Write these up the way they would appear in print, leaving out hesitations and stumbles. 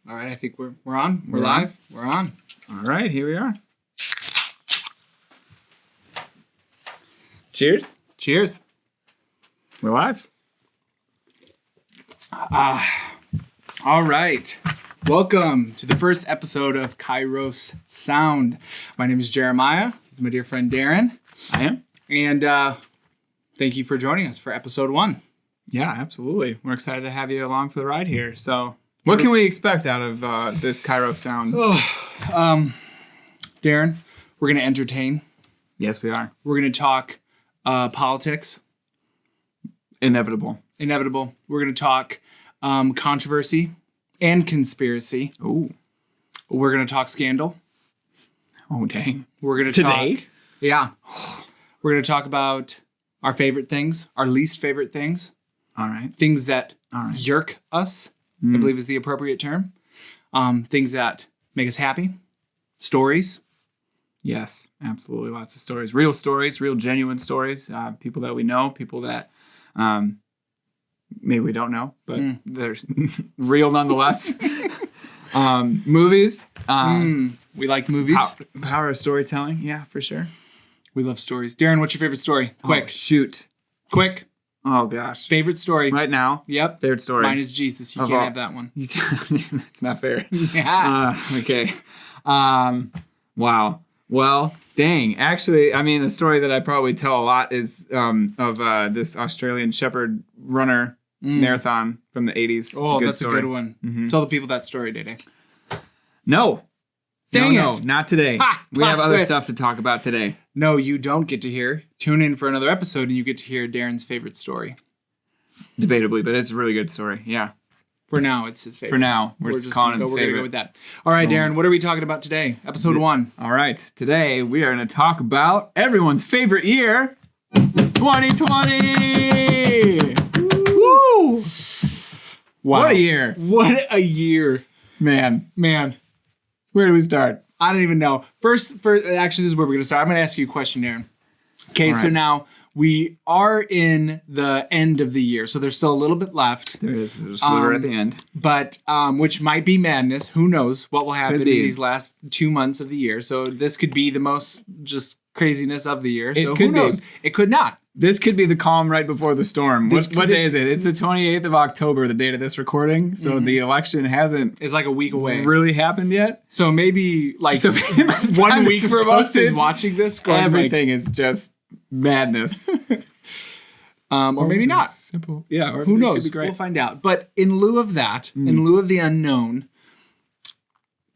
All right, I think we're on. We're We're live. on? We're on. All right, here we are. Cheers. Cheers. We're live. All right. Welcome to the first episode of Kyros Sound. My name is Jeremiah. This is my dear friend Darren. I am. And thank you for joining us for episode 1. Yeah, absolutely. We're excited to have you along for the ride here. So, what can we expect out of this Kyros Sound? Darren, we're going to entertain. Yes, we are. We're going to talk politics. Inevitable. We're going to talk controversy and conspiracy. Ooh. We're going to talk scandal. Oh, dang. We're going to Today? talk. Yeah. We're going to talk about our favorite things, our least favorite things, All right. things that All right. yerk us, I believe is the appropriate term. Things that make us happy, stories. Yes, absolutely. Lots of stories. Real genuine stories. People that we know, people that maybe we don't know, but they're real nonetheless. Movies. We like movies. Power of storytelling. Yeah, for sure. We love stories. Darren, what's your favorite story? Quick. Oh, shoot. Quick. Oh, gosh. Favorite story. Right now? Yep. Favorite story. Mine is Jesus. You can't have that one. That's not fair. Yeah. Okay. Wow. Well, dang. Actually, I mean, the story that I probably tell a lot is of this Australian Shepherd runner marathon from the 80s. Oh, that's a good one. Mm-hmm. Tell the people that story, Dede. No. Dang no, it. not today. We have other stuff to talk about today. No, you don't get to hear. Tune in for another episode and you get to hear Darren's favorite story. Debatably, but it's a really good story. Yeah. For now, it's his favorite. For now, we're just calling it We're favorite. going to go with that. All right, Darren, what are we talking about today? Episode 1. All right. Today, we are going to talk about everyone's favorite year, 2020. Woo! Wow. What a year. What a year. Man. Man. Where do we start? I don't even know. First, actually, this is where we're going to start. I'm going to ask you a question, Darren. Okay, so now we are in the end of the year, so there's still a little bit left. There's a sliver at the end. But, which might be madness. Who knows what will happen in be. these last 2 months of the year. So this could be the most just craziness of the year. So could who knows? be. It could not. This could be the calm right before the storm. What day is it? It's the 28th of October, the date of this recording. So the election hasn't It's like a week away. really happened yet. So maybe like So 1 week for us is watching this. Going Everything is just madness. or maybe not. Simple. Yeah. Or Who it knows? could be great. We'll find out. But in lieu of that, in lieu of the unknown,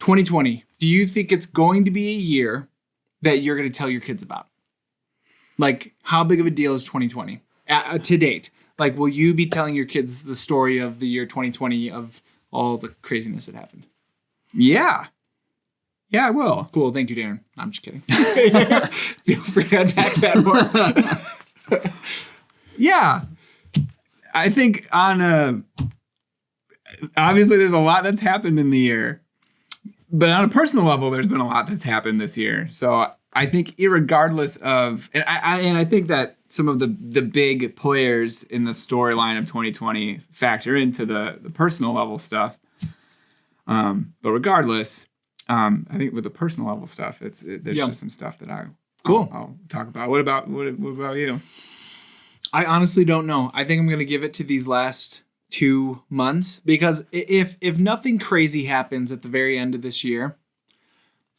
2020, do you think it's going to be a year that you're going to tell your kids about? Like, how big of a deal is 2020 to date? Like, will you be telling your kids the story of the year 2020 of all the craziness that happened? Yeah. Yeah, I will. Cool. Thank you, Darren. I'm just kidding. Feel free to unpack that more. Yeah. I think obviously there's a lot that's happened in the year, but on a personal level, there's been a lot that's happened this year. So I think irregardless of, and I think that some of the big players in the storyline of 2020 factor into the personal level stuff. But regardless, I think with the personal level stuff, there's just some stuff that I'll talk about. What about you? I honestly don't know. I think I'm going to give it to these last 2 months because if nothing crazy happens at the very end of this year,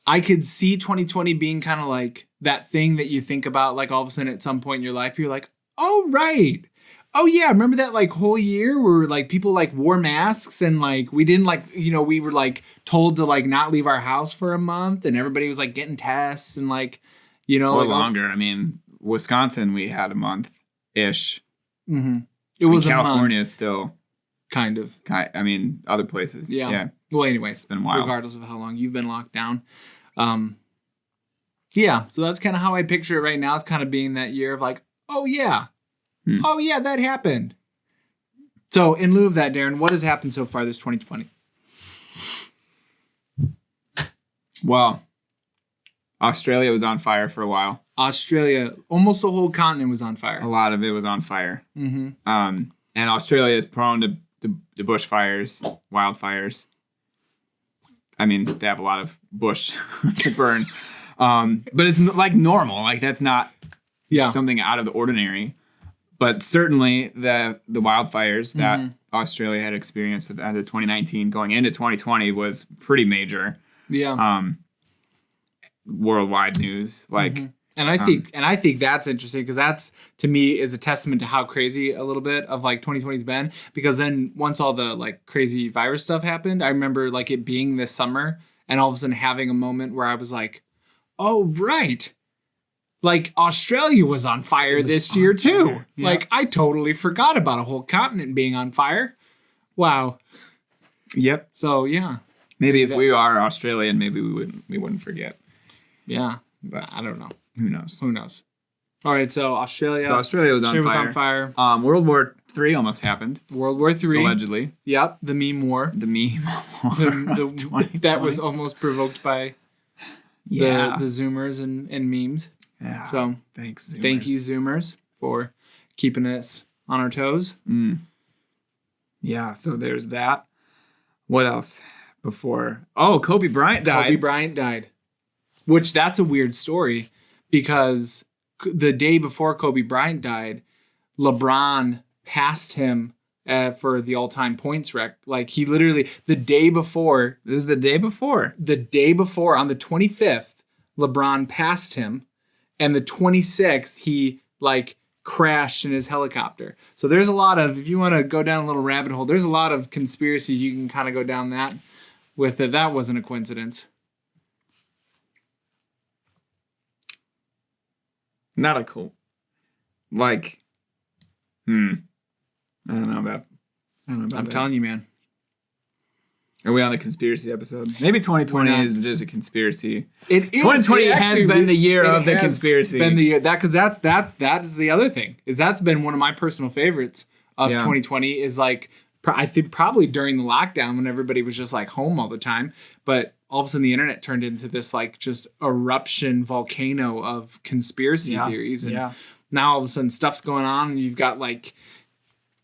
I could see 2020 being kind of like that thing that you think about, like all of a sudden at some point in your life, you're like, oh, right. Oh, yeah. Remember that like whole year where like people like wore masks and like we didn't like, we were like told to like not leave our house for a month and everybody was like getting tests and like, Or like, longer. I mean, Wisconsin, we had a month-ish. Mm-hmm. It was California a month. Is still kind of. I mean, other places. Yeah. Well, anyways, it's been a while. Regardless of how long you've been locked down. Yeah. So that's kind of how I picture it right now. It's kind of being that year of like, oh yeah. Oh yeah, that happened. So in lieu of that, Darren, what has happened so far this 2020? Well, Australia was on fire for a while. Australia, almost the whole continent was on fire. A lot of it was on fire. Mm-hmm. And Australia is prone to bushfires, wildfires. I mean, they have a lot of bush to burn. But it's like normal. Like that's not something out of the ordinary. But certainly the wildfires that Australia had experienced at the end of 2019 going into 2020 was pretty major. Yeah. Worldwide news. Like And I think that's interesting because that's, to me, is a testament to how crazy a little bit of like 2020's been. Because then once all the like crazy virus stuff happened, I remember like it being this summer and all of a sudden having a moment where I was like, oh, right. Like Australia was on fire this year too. Yeah. Like I totally forgot about a whole continent being on fire. Wow. Yep. So yeah. Maybe if we are Australian, maybe we wouldn't forget. Yeah. But I don't know. Who knows? All right, so Australia. Was on fire. World War III almost happened. World War III. Allegedly. Yep, the meme war. The meme war. That was almost provoked by the Zoomers and memes. Yeah. So thanks, Zoomers. Thank you, Zoomers, for keeping us on our toes. Yeah, so there's that. What else? Kobe Bryant died. Which that's a weird story because the day before Kobe Bryant died, LeBron passed him for the all-time points record. Like he literally, the day before. This is the day before. The day before, on the 25th, LeBron passed him. And the 26th, he like crashed in his helicopter. So there's a lot of, if you want to go down a little rabbit hole, there's a lot of conspiracies you can kind of go down that with. That wasn't a coincidence. Not a cool. Like, I don't know about I'm that. telling you, man. Are we on the conspiracy episode? Maybe 2020 is just a conspiracy. 2020 has been the year of the conspiracy. Been the year that is the other thing. Is that's been one of my personal favorites of 2020 is like I think probably during the lockdown when everybody was just like home all the time, but all of a sudden the internet turned into this like just eruption volcano of conspiracy theories. And now all of a sudden stuff's going on and you've got like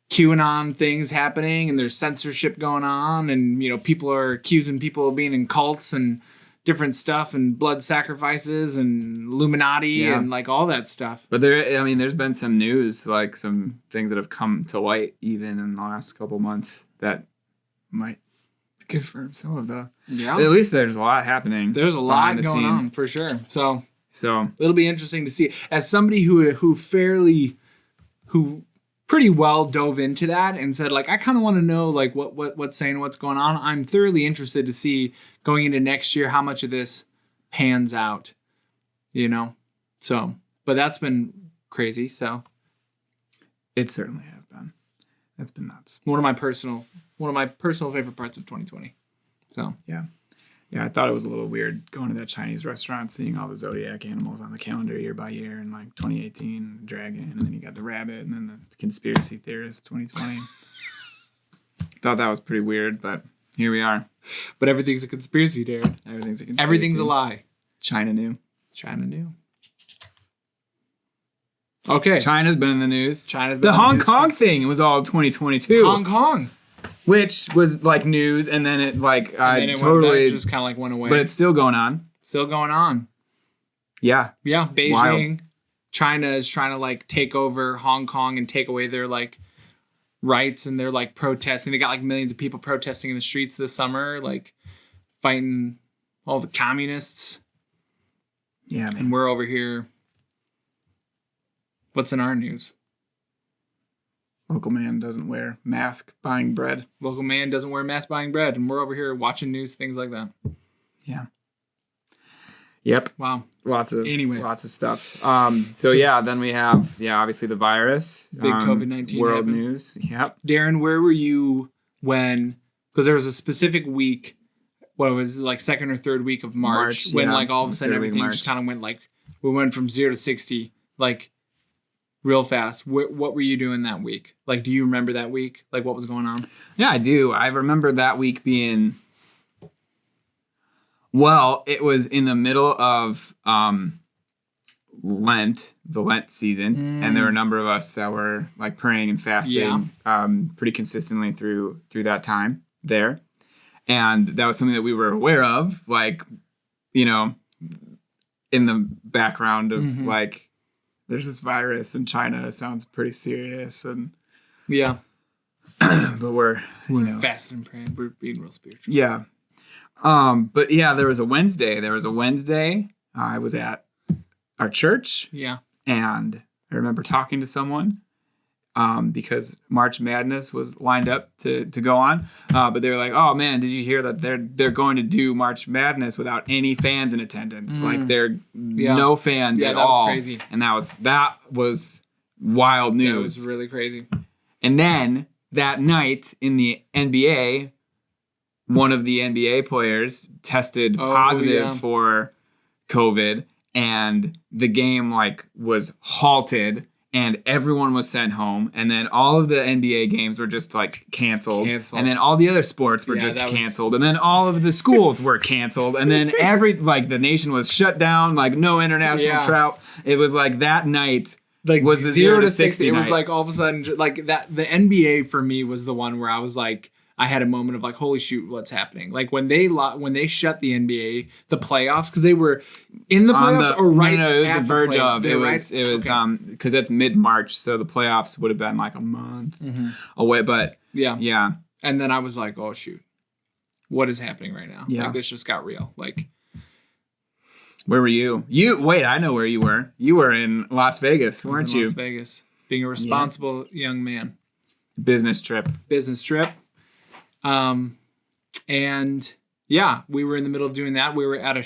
QAnon things happening and there's censorship going on and, you know, people are accusing people of being in cults and different stuff and blood sacrifices and Illuminati and like all that stuff. But there's been some news, like some things that have come to light even in the last couple months that might confirm some of the. Yeah. At least there's a lot happening. There's a lot going on for sure. So it'll be interesting to see. As somebody who pretty well dove into that and said, like, I kind of want to know, like, what's saying, what's going on. I'm thoroughly interested to see going into next year how much of this pans out, you know? So, but that's been crazy, so. It certainly has been. That's been nuts. One of my personal favorite parts of 2020. So. Yeah. Yeah, I thought it was a little weird going to that Chinese restaurant, seeing all the zodiac animals on the calendar year by year, and like 2018 dragon, and then you got the rabbit, and then the conspiracy theorist 2020. Thought that was pretty weird, but here we are. But everything's a conspiracy, Darren. Everything's a conspiracy. Everything's a lie. China knew. Okay. China's been in the news. The Hong Kong thing was all 2022. Hong Kong. Which was like news, and then it like just kind of like went away. But it's still going on. Yeah. Yeah. Beijing, wild. China is trying to like take over Hong Kong and take away their like rights, and they're like protesting. They got like millions of people protesting in the streets this summer, like fighting all the communists. Yeah, man. And we're over here. What's in our news? Local man doesn't wear mask buying bread. And we're over here watching news, things like that. Yeah. Yep. Wow. Lots of stuff. Then we have obviously the virus. Big COVID-19 world news. Yep. Darren, where were you when? Because there was a specific week. What was it, like second or third week of March when like all of a sudden everything just kind of went like we went from 0 to 60 like. Real fast. What were you doing that week? Like, do you remember that week? Like, what was going on? Yeah, I do. I remember that week being, well, it was in the middle of Lent, the Lent season, and there were a number of us that were like praying and fasting pretty consistently through that time there. And that was something that we were aware of, like, you know, in the background of like, there's this virus in China. It sounds pretty serious. And yeah. but we're fasting and praying. We're being real spiritual. Yeah. But yeah, there was a Wednesday. I was at our church. Yeah. And I remember talking to someone because March Madness was lined up to go on. But they were like, "Oh man, did you hear that they're going to do March Madness without any fans in attendance? Like no fans at all." Yeah, that was crazy. And that was wild news. That was really crazy. And then that night in the NBA, one of the NBA players tested positive for COVID, and the game like was halted. And everyone was sent home, and then all of the NBA games were just like canceled. And then all the other sports were just canceled, and then all of the schools were canceled, and then the nation was shut down, like no international travel. It was like that night was the 0 to 60 It night. was like all of a sudden like that. The NBA for me was the one where I was like, I had a moment of like, holy shoot, what's happening? Like when they shut the NBA, the playoffs, because they were in the playoffs or right. No, it was at the verge of. It was because it's mid-March, so the playoffs would have been like a month away. But yeah. And then I was like, oh shoot, what is happening right now? Yeah. Like this just got real. Like, where were you? Wait, I know where you were. You were in Las Vegas, weren't you? Las Vegas, being a responsible young man. Business trip. And yeah, we were in the middle of doing that. We were at a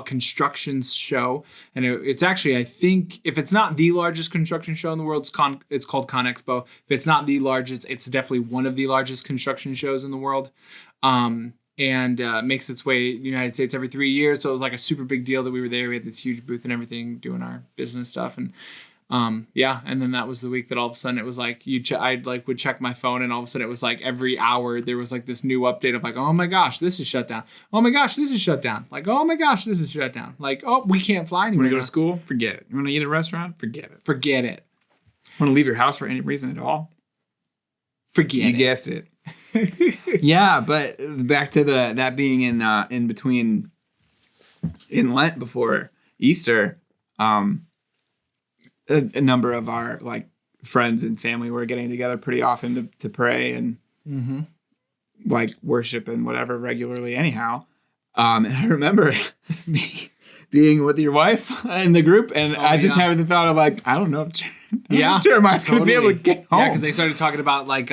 construction show, and it's actually, I think, if it's not the largest construction show in the world, it's called ConExpo. If it's not the largest, it's definitely one of the largest construction shows in the world. And makes its way to the United States every 3 years. So it was like a super big deal that we were there. We had this huge booth and everything, doing our business stuff. And and then that was the week that all of a sudden it was like I would check my phone, and all of a sudden it was like every hour there was like this new update of like, oh my gosh, this is shut down. Oh my gosh, this is shut down. Like, oh my gosh, this is shut down. Like, oh, we can't fly anywhere. You want to go to school? Forget it. You want to eat at a restaurant? Forget it. Want to leave your house for any reason at all? Forget it. You guessed it. Yeah, but back to that being in between in Lent before Easter. A number of our like friends and family were getting together pretty often to pray and like worship and whatever regularly anyhow. And I remember being with your wife in the group, and I just having the thought of like, I don't know if Jeremiah's going to be able to get home. Yeah, because they started talking about like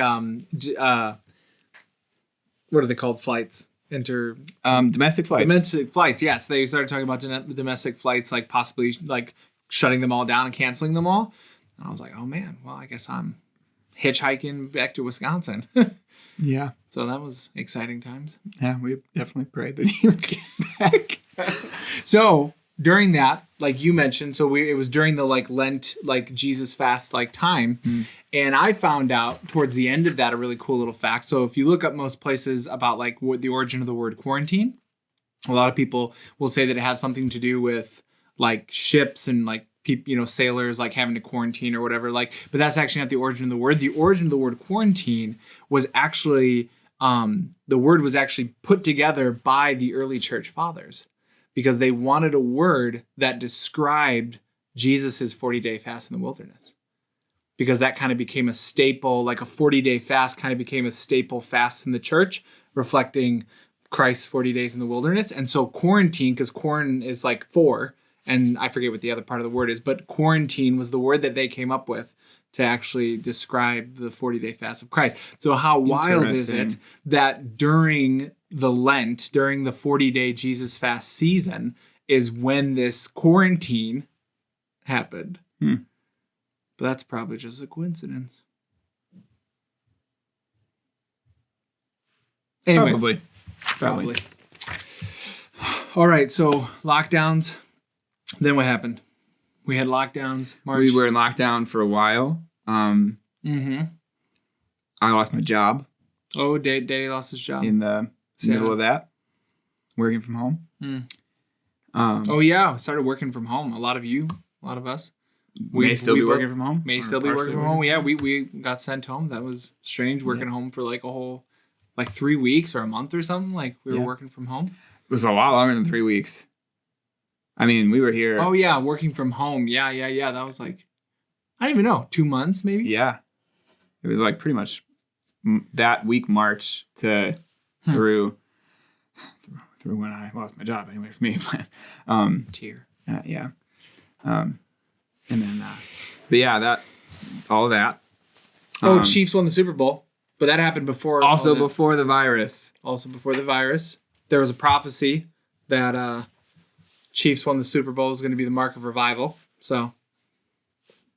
what are they called? Flights. Domestic flights. Domestic flights, yes. They started talking about domestic flights, like possibly like shutting them all down and canceling them all. And I was like, oh man, well, I guess I'm hitchhiking back to Wisconsin. Yeah. So that was exciting times. Yeah, we definitely prayed that you would get back. So during that, like you mentioned, it was during the like Lent, like Jesus fast, like time. And I found out towards the end of that a really cool little fact. So if you look up most places about like what the origin of the word quarantine, a lot of people will say that it has something to do with like ships and like people, sailors like having to quarantine or whatever. Like, but that's actually not the origin of the word. The origin of the word quarantine was actually the word was actually put together by the early church fathers because they wanted a word that described Jesus's 40-day fast in the wilderness. Because that kind of became a staple, like a 40-day fast kind of became a staple fast in the church, reflecting Christ's 40 days in the wilderness. And so quarantine, because quarantine is like 4, and I forget what the other part of the word is, but quarantine was the word that they came up with to actually describe the 40-day fast of Christ. So how wild is it that during the Lent, during the 40-day Jesus fast season, is when this quarantine happened. But that's probably just a coincidence. Anyways, probably. All right, so lockdowns. Then what happened? We had lockdowns. March. We were in lockdown for a while. I lost my job. Oh, Daddy lost his job. In the middle of that. Working from home. Oh, yeah. I started working from home. A lot of us. We may still be working from home. May still be working from home. Yeah, we got sent home. That was strange, working home for like a whole like 3 weeks or a month or something. Like we were Yeah. working from home. It was a lot longer than 3 weeks. I mean, we were here. Oh yeah, working from home. Yeah. That was like, I don't even know, 2 months maybe. Yeah. It was like pretty much that week March to through when I lost my job anyway for me. Tear. Yeah. And then, but yeah, all of that. Chiefs won the Super Bowl, but that happened before. Also before the virus. Also before the virus, there was a prophecy that Chiefs won the Super Bowl is going to be the mark of revival. So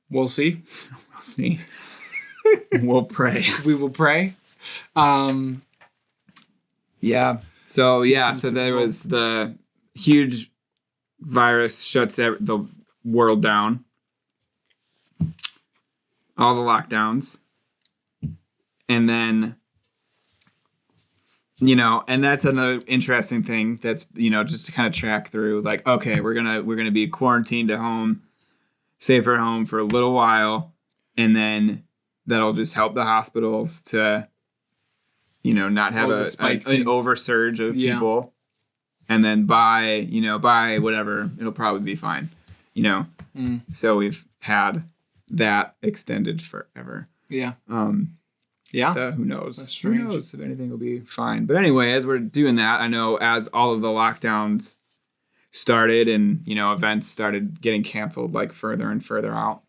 we'll see. We'll see. We'll pray. We will pray. Yeah. So there was the huge virus shuts the world down. All the lockdowns. And then, and that's another interesting thing that's, just to kind of track through, like, okay, we're going to be quarantined at home, safer at home for a little while. And then that'll just help the hospitals to, not have an oversurge of people. And then by whatever, it'll probably be fine, So we've had that extended forever. Yeah. Yeah. Who knows? That's strange. Who knows if anything will be fine. But anyway, as we're doing that, I know as all of the lockdowns started and, events started getting canceled like further and further out.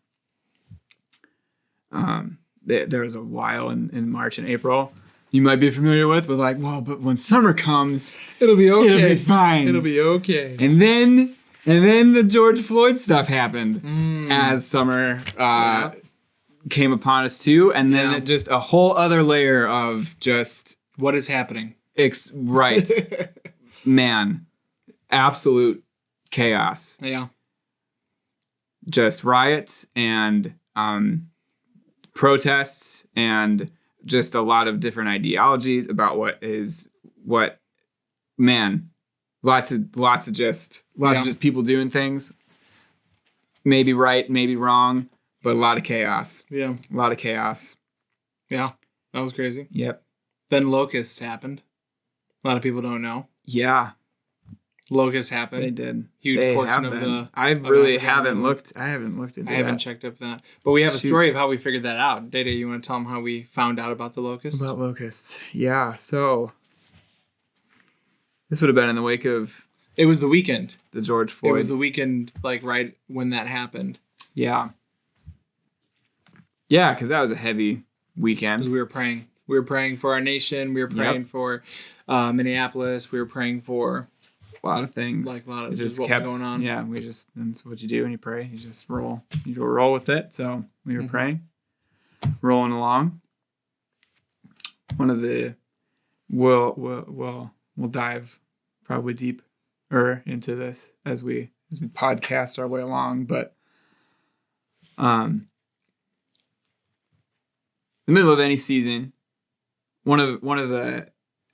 There was a while in March and April you might be familiar with, but like, well, but when summer comes, it'll be okay. It'll be fine. It'll be okay. And then the George Floyd stuff happened as summer came upon us too, and then it just a whole other layer of just what is happening. Right. Man, absolute chaos. Yeah. Just riots and protests and just a lot of different ideologies about lots of just people doing things. Maybe right, maybe wrong, but a lot of chaos. Yeah. A lot of chaos. Yeah. That was crazy. Yep. Then locusts happened. A lot of people don't know. Yeah. Locusts happened. They did. Huge portion of the. I really haven't looked. I haven't looked into that. I haven't checked up that. But we have a story of how we figured that out. Data, you want to tell them how we found out about the locusts? About locusts. Yeah. So this would have been in the wake of. It was the weekend. The George Floyd. It was the weekend, like right when that happened. Yeah. Yeah, because that was a heavy weekend. Because we were praying. We were praying for our nation. We were praying for Minneapolis. We were praying for a lot of things. Like a lot of just what kept was going on. Yeah, that's what you do when you pray. You just roll. You do a roll with it. So we were praying, rolling along. One of the we'll dive probably deeper into this as we podcast our way along, but the middle of any season, one of the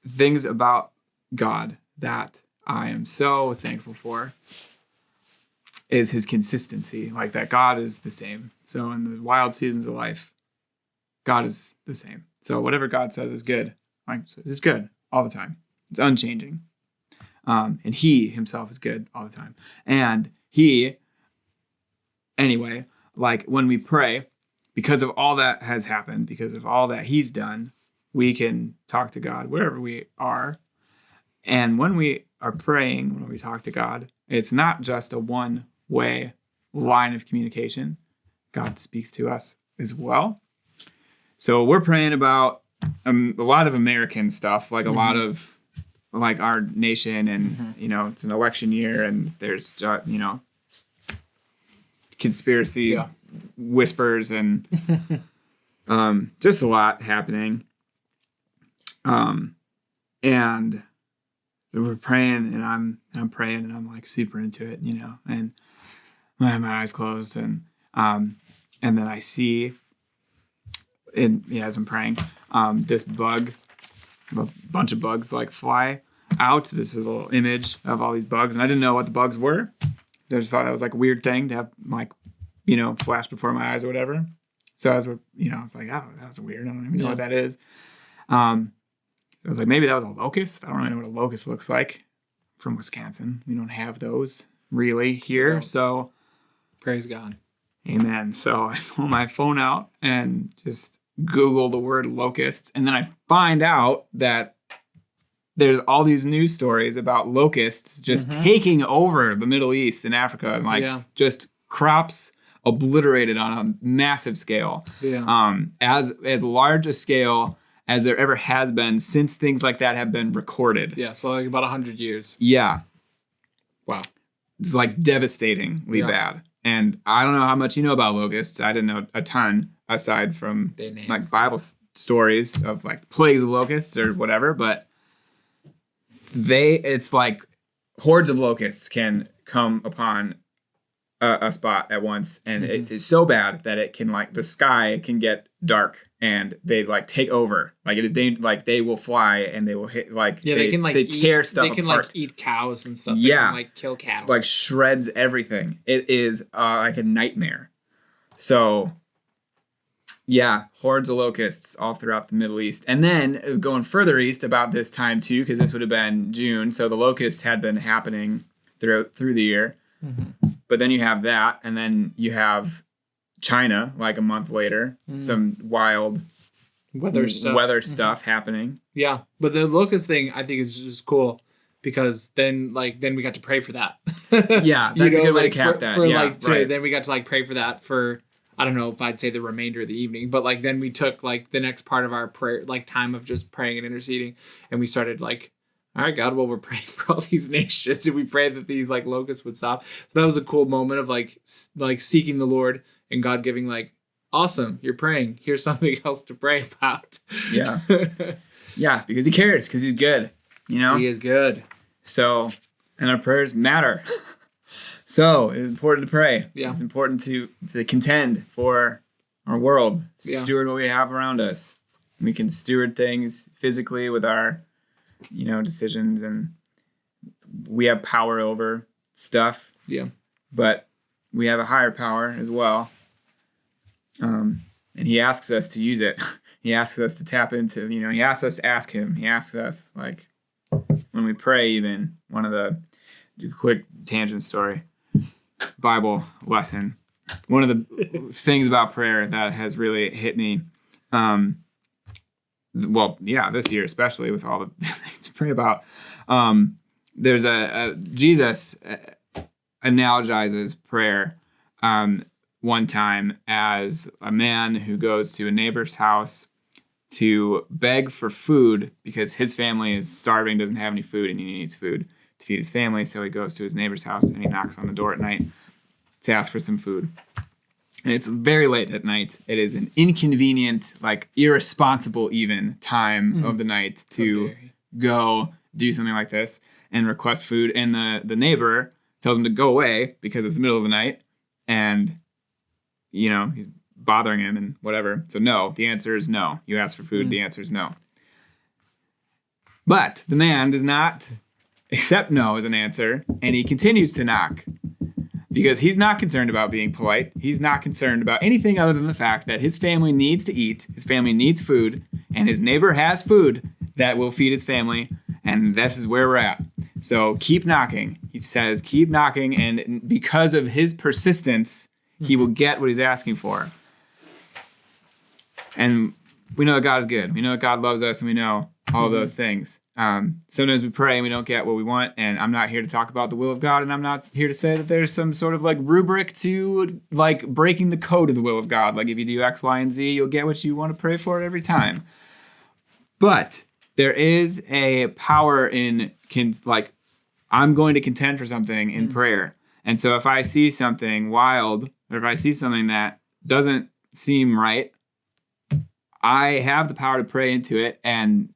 things about God that I am so thankful for is his consistency. Like that God is the same. So in the wild seasons of life, God is the same. So whatever God says is good. Like it's good all the time. It's unchanging. And he himself is good all the time. And anyway, like when we pray, because of all that has happened, because of all that he's done, we can talk to God wherever we are. And when we are praying, when we talk to God, it's not just a one-way line of communication. God speaks to us as well. So we're praying about a lot of American stuff, like a lot of like our nation, and it's an election year, and there's conspiracy whispers and just a lot happening. And we're praying, and I'm praying, and I'm like super into it, and I have my eyes closed, and then I see, as I'm praying, this bug, a bunch of bugs like fly out. This is a little image of all these bugs, and I didn't know what the bugs were. I just thought that was like a weird thing to have like, flash before my eyes or whatever. So as we're, I was like, oh, that was weird. I don't even know what that is. I was like, maybe that was a locust. I don't really know what a locust looks like. From Wisconsin, we don't have those really here. No. So, Praise God. amen. So I pull my phone out and just Google the word locusts, and then I find out that there's all these news stories about locusts just taking over the Middle East and Africa, and like just crops obliterated on a massive scale. Yeah. As large a scale as there ever has been since things like that have been recorded. Yeah, so like about 100 years. Yeah. Wow. It's like devastatingly bad. And I don't know how much you know about locusts. I didn't know a ton aside from like Bible stories of like plagues of locusts or whatever, but it's like hordes of locusts can come upon a spot at once, and it is so bad that it can, like, the sky can get dark and they like take over. Like, it is like they will fly and they will hit, like, they can like tear stuff apart. They can like eat cows and stuff. Yeah. They can like kill cattle. Like shreds everything. It is like a nightmare. So yeah, hordes of locusts all throughout the Middle East. And then going further east about this time too, because this would have been June. So the locusts had been happening through the year. But then you have that, and then you have China like a month later, some wild weather stuff happening. Yeah, but the locust thing I think is just cool because then we got to pray for that. Yeah, that's a good way to cap that. Then we got to like pray for that for, I don't know if I'd say the remainder of the evening, but like then we took like the next part of our prayer, like time of just praying and interceding, and we started like, all right, God, well, we're praying for all these nations, and we prayed that these like locusts would stop. So that was a cool moment of like seeking the Lord and God giving like, awesome, you're praying. Here's something else to pray about. Yeah, yeah, because He cares, because He's good. You know, He is good. So, and our prayers matter. So it is important to pray. Yeah, it's important to contend for our world, steward what we have around us. We can steward things physically with our decisions, and we have power over stuff. Yeah. But we have a higher power as well. And He asks us to use it. He asks us to tap into, He asks us to ask Him. He asks us, like, when we pray, even, one of the quick tangent story, Bible lesson. One of the things about prayer that has really hit me, this year, especially with all the things to pray about. There's Jesus analogizes prayer one time as a man who goes to a neighbor's house to beg for food because his family is starving, doesn't have any food, and he needs food to feed his family. So he goes to his neighbor's house and he knocks on the door at night to ask for some food. And it's very late at night. It is an inconvenient, like irresponsible even time of the night to go do something like this and request food. And the neighbor tells him to go away because it's the middle of the night and, he's bothering him and whatever. So no, the answer is no. You ask for food, the answer is no. But the man does not accept no as an answer, and he continues to knock. Because he's not concerned about being polite. He's not concerned about anything other than the fact that his family needs to eat, his family needs food, and his neighbor has food that will feed his family, and this is where we're at. So keep knocking. He says, keep knocking, and because of his persistence, he will get what he's asking for. And we know that God is good. We know that God loves us, and we know all of those things. Sometimes we pray and we don't get what we want, and I'm not here to talk about the will of God, and I'm not here to say that there's some sort of like rubric to like breaking the code of the will of God. Like if you do X, Y, and Z, you'll get what you want to pray for every time. But there is a power in I'm going to contend for something in prayer. And so if I see something wild, or if I see something that doesn't seem right, I have the power to pray into it, and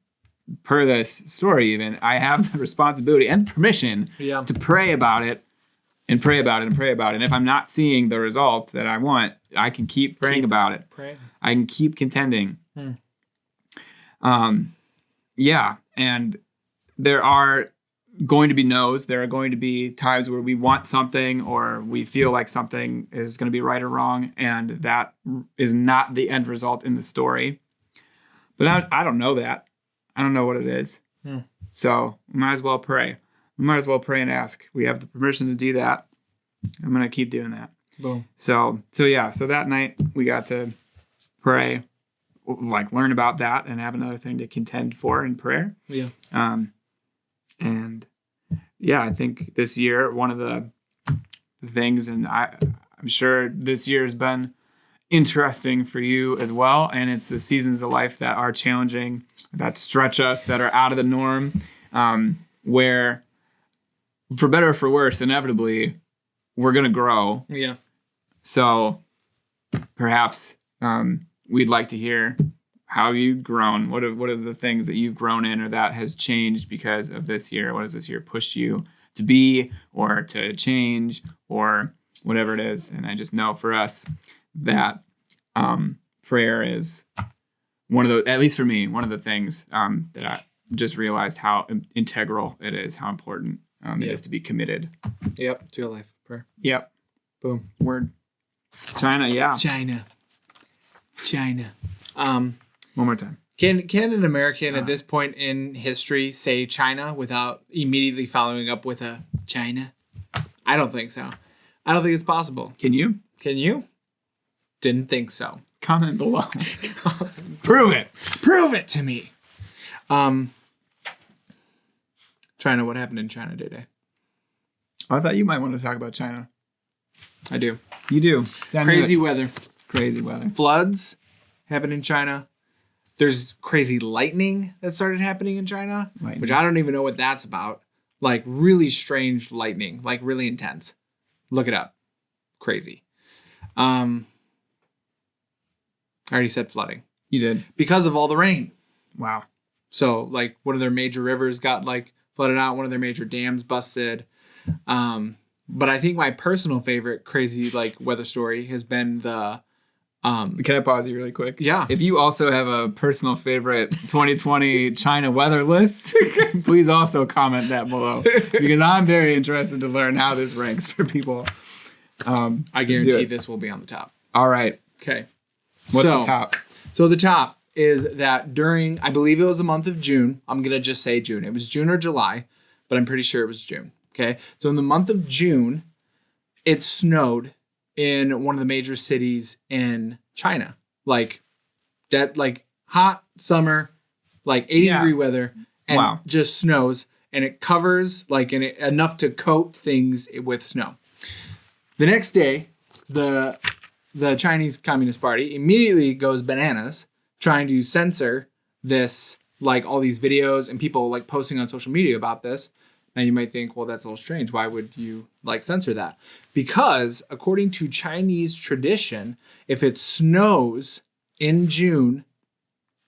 per this story even, I have the responsibility and permission to pray about it and pray about it and pray about it. And if I'm not seeing the result that I want, I can keep praying about it. I can keep contending. And there are going to be no's. There are going to be times where we want something or we feel like something is going to be right or wrong, and that is not the end result in the story. But I don't know that. I don't know what it is. So we might as well pray. We might as well pray and ask. We have the permission to do that. I'm going to keep doing that. Boom. So that night we got to pray, like learn about that and have another thing to contend for in prayer. Yeah. And yeah, I think this year, one of the things, and I'm sure this year has been interesting for you as well. And it's the seasons of life that are challenging, that stretch us, that are out of the norm, where for better or for worse, inevitably, we're going to grow. Yeah. So perhaps we'd like to hear how you've grown. What are the things that you've grown in or that has changed because of this year? What has this year pushed you to be or to change or whatever it is? And I just know for us that prayer is one of the, at least for me, one of the things that I just realized how integral it is, how important it is to be committed. Yep. To a life of prayer. Yep. Boom. Word. China, yeah. China. One more time. Can an American at this point in history say China without immediately following up with a China? I don't think so. I don't think it's possible. Can you? Can you? Didn't think so. Comment below. Prove it. Prove it to me. China, what happened in China today? I thought you might want to talk about China. I do. You do. Crazy weather. Crazy weather. Floods happen in China. There's crazy lightning that started happening in China, which I don't even know what that's about. Like really strange lightning, like really intense. Look it up. Crazy. I already said flooding. You did. Because of all the rain. Wow. So like one of their major rivers got like flooded out. One of their major dams busted. But I think my personal favorite crazy like weather story has been the Can I pause you really quick? Yeah. If you also have a personal favorite 2020 China weather list, please also comment that below because I'm very interested to learn how this ranks for people. I guarantee this will be on the top. All right. Okay. What's the top? So the top is that during, I believe it was the month of June. I'm going to just say June. It was June or July, but I'm pretty sure it was June. Okay. So in the month of June, it snowed in one of the major cities in China. Like hot summer, like 80-degree weather, and just snows. And it covers enough to coat things with snow. The next day, the Chinese Communist Party immediately goes bananas trying to censor this, like all these videos and people like posting on social media about this. Now you might think, well, that's a little strange. Why would you like censor that? Because according to Chinese tradition, if it snows in June,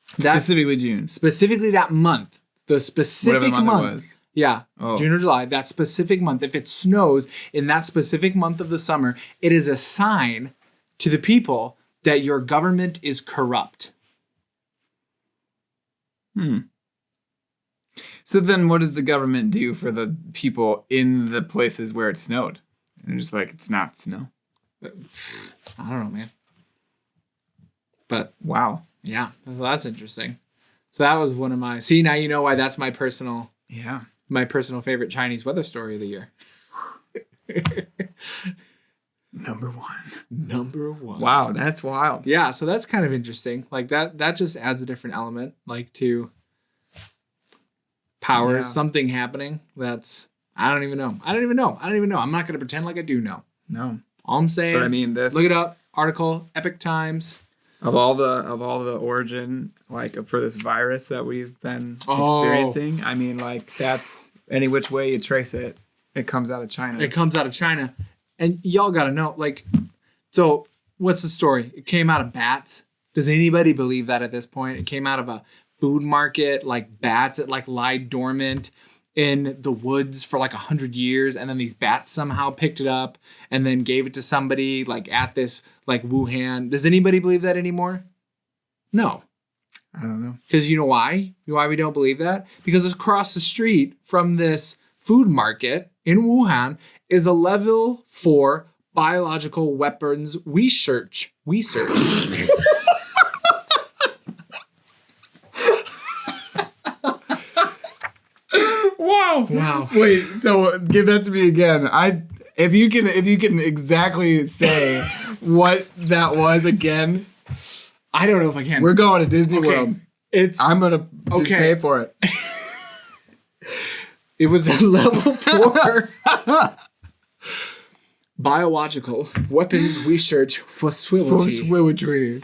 Specifically June. Specifically that month, the specific Whatever month it was. Yeah, June or July, that specific month. If it snows in that specific month of the summer, it is a sign to the people that your government is corrupt. So then what does the government do for the people in the places where it snowed? And they're just like, it's not snow. I don't know, man. But wow. Yeah, so that's interesting. So that was one of my, see, now you know why that's my personal favorite Chinese weather story of the year. Number one. Wow, that's wild. Yeah, so that's kind of interesting. Like that just adds a different element, like to powers something happening. That's I don't even know. I'm not gonna pretend like I do know. No. All I'm saying. But I mean this. Look it up. Article, Epic Times. Of all the origin, like for this virus that we've been experiencing, I mean, like that's any which way you trace it, it comes out of China. It comes out of China. And y'all got to know, like, so what's the story? It came out of bats. Does anybody believe that at this point? It came out of a food market, like bats that like lie dormant in the woods for like 100 years. And then these bats somehow picked it up and then gave it to somebody like at this like Wuhan. Does anybody believe that anymore? No. I don't know. Because you know why? You know why we don't believe that? Because across the street from this food market in Wuhan is a level 4 biological weapons research. Wow. Wait, so give that to me again. If you can exactly say what that was again. I don't know if I can. We're going to Disney World. I'm gonna just pay for it. It was a level 4 biological weapons research facility.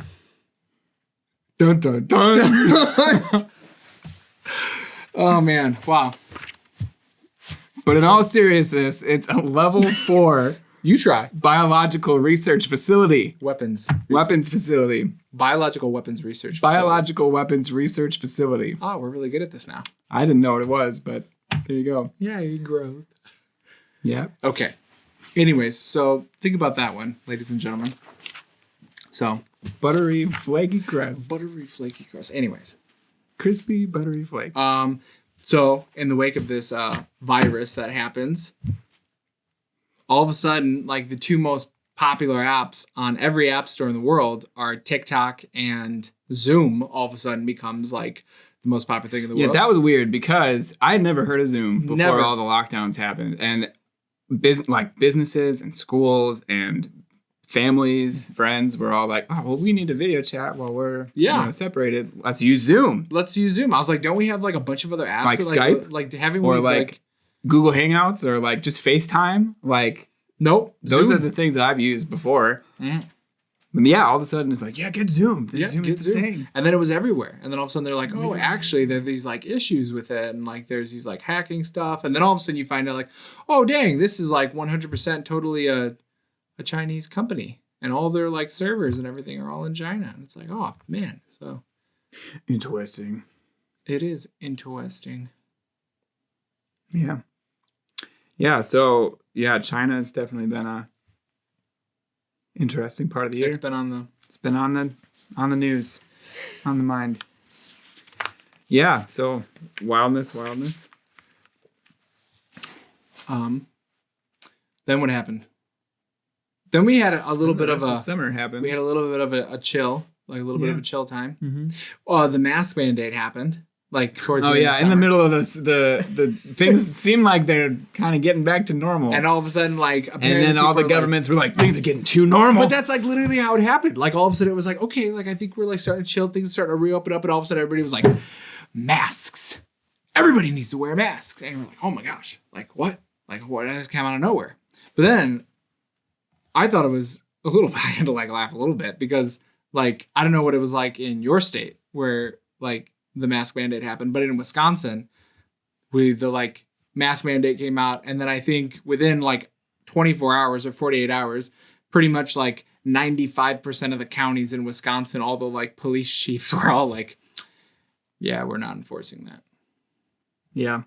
Dun dun dun. Oh man! Wow. But in all seriousness, it's a level 4 You try biological research facility. weapons Facility. biological weapons research. Biological weapons research facility. Oh, we're really good at this now. I didn't know what it was, but there you go. Yay, growth. Yeah. Okay. Anyways, so think about that one, ladies and gentlemen. So Buttery flaky crust. buttery flaky crust. Anyways, Crispy buttery flake. so in the wake of this virus that happens, all of a sudden, like the two most popular apps on every app store in the world are TikTok and Zoom. All of a sudden becomes like the most popular thing in the world. Yeah, that was weird because I had never heard of Zoom before Never. all the lockdowns happened. And businesses and schools and families, friends were all like, oh, well, we need a video chat while we're separated. Let's use Zoom. Let's use Zoom. I was like, don't we have like a bunch of other apps? Like that, Skype? Like having Or we, like Google Hangouts or like just FaceTime. Like, nope. those Zoom. are the things that I've used before. Mm. And yeah, all of a sudden it's like, yeah, get Zoom. Zoom is the thing. And then it was everywhere. And then all of a sudden they're like, oh, actually there are these like issues with it. And like there's these like hacking stuff. And then all of a sudden you find out like, oh, dang, this is like 100% totally a Chinese company. And all their like servers and everything are all in China. And it's like, oh, man. So Interesting. it is interesting. Yeah. Yeah. So yeah, China has definitely been a interesting part of the year. It's been on the news, on the mind. Yeah. So wildness. Then what happened? Then we had a little bit of a summer happened. We had a little bit of a chill, like a little bit of a chill time. Mm-hmm. The mask mandate happened, like towards. Oh the end yeah, of in the summer. middle of this, the things seem like they're kind of getting back to normal, And all of a sudden, like, and then all the governments were like, things are getting too normal. But that's like literally how it happened. Like all of a sudden, it was like, okay, like I think we're like starting to chill, things starting to reopen up, and all of a sudden, everybody was like, masks. Everybody needs to wear masks, and we're like, oh my gosh, like what? Like what? That just came out of nowhere. But then, I thought it was a little. I had to like laugh a little bit because like I don't know what it was like in your state where like the mask mandate happened, but in Wisconsin, the like mask mandate came out, and then I think within like 24 hours or 48 hours, pretty much like 95% of the counties in Wisconsin, all the like police chiefs were all like, yeah, we're not enforcing that. Yeah.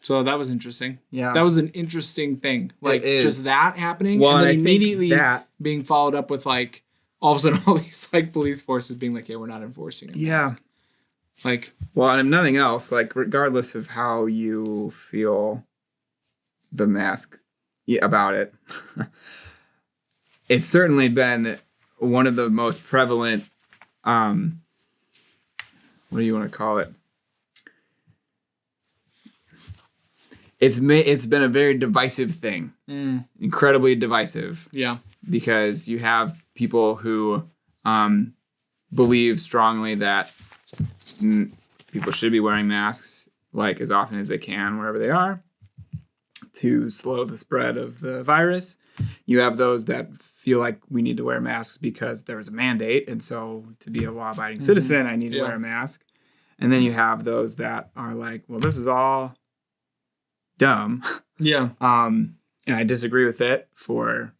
So that was interesting. Yeah. That was an interesting thing. Like just that happening. Well, and then I think immediately that being followed up with like all of a sudden all these like police forces being like, yeah, we're not enforcing it. Yeah. Like, well, and if nothing else, like regardless of how you feel the mask about it, it's certainly been one of the most prevalent, what do you want to call it? It's been a very divisive thing, incredibly divisive. Yeah, because you have people who believe strongly that people should be wearing masks like as often as they can wherever they are to slow the spread of the virus. You have those that feel like we need to wear masks because there was a mandate, and so to be a law-abiding citizen, I need to wear a mask. And then you have those that are like, well, this is all dumb. Yeah. And I disagree with it for,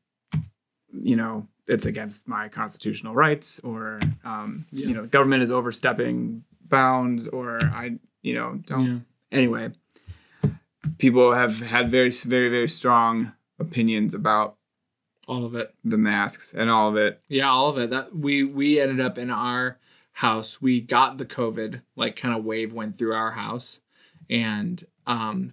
it's against my constitutional rights, or, government is overstepping bounds, or I don't. Yeah. Anyway, people have had very, very, very strong opinions about all of it, the masks and all of it. Yeah, all of it. That we ended up in our house. We got the COVID like kind of wave went through our house, and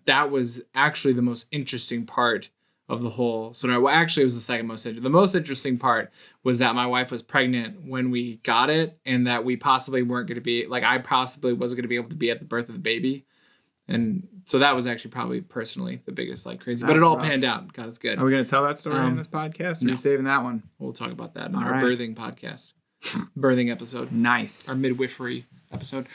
that was actually the most interesting part of the whole. So no, actually, it was the second most interesting. The most interesting part was that my wife was pregnant when we got it, and that we possibly weren't going to be like I possibly wasn't going to be able to be at the birth of the baby. And so that was actually probably personally the biggest like crazy, but That's it all rough. panned out. God is good. Are we going to tell that story in this podcast? Or are no. we saving that one? We'll talk about that in All our right. birthing podcast, birthing episode, Nice. our midwifery episode.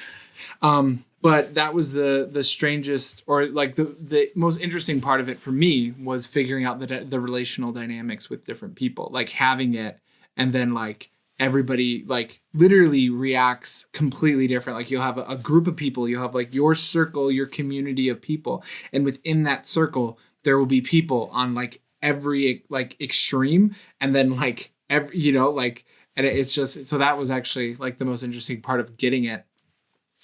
But that was the strangest, or like the most interesting part of it for me was figuring out the relational dynamics with different people, like having it, and then like everybody like literally reacts completely different. Like you'll have a group of people, you'll have like your circle, your community of people, and within that circle there will be people on like every like extreme, and then like every, you know, like, and it's just, so that was actually like the most interesting part of getting it,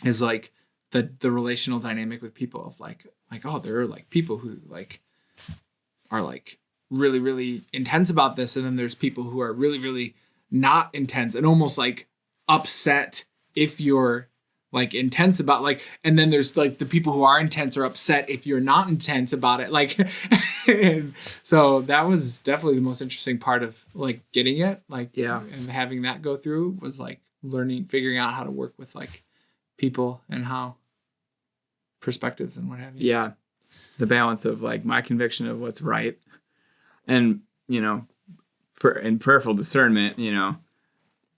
is like the relational dynamic with people of like, oh, there are like people who like are like really, really intense about this. And then there's people who are really, really not intense and almost like upset if you're like intense about like, and then there's like the people who are intense are upset if you're not intense about it. Like, so that was definitely the most interesting part of like getting it. Like, Yeah. And having that go through was like figuring out how to work with like people and how perspectives and what have you. Yeah. The balance of like my conviction of what's right and, you know, in prayerful discernment, you know,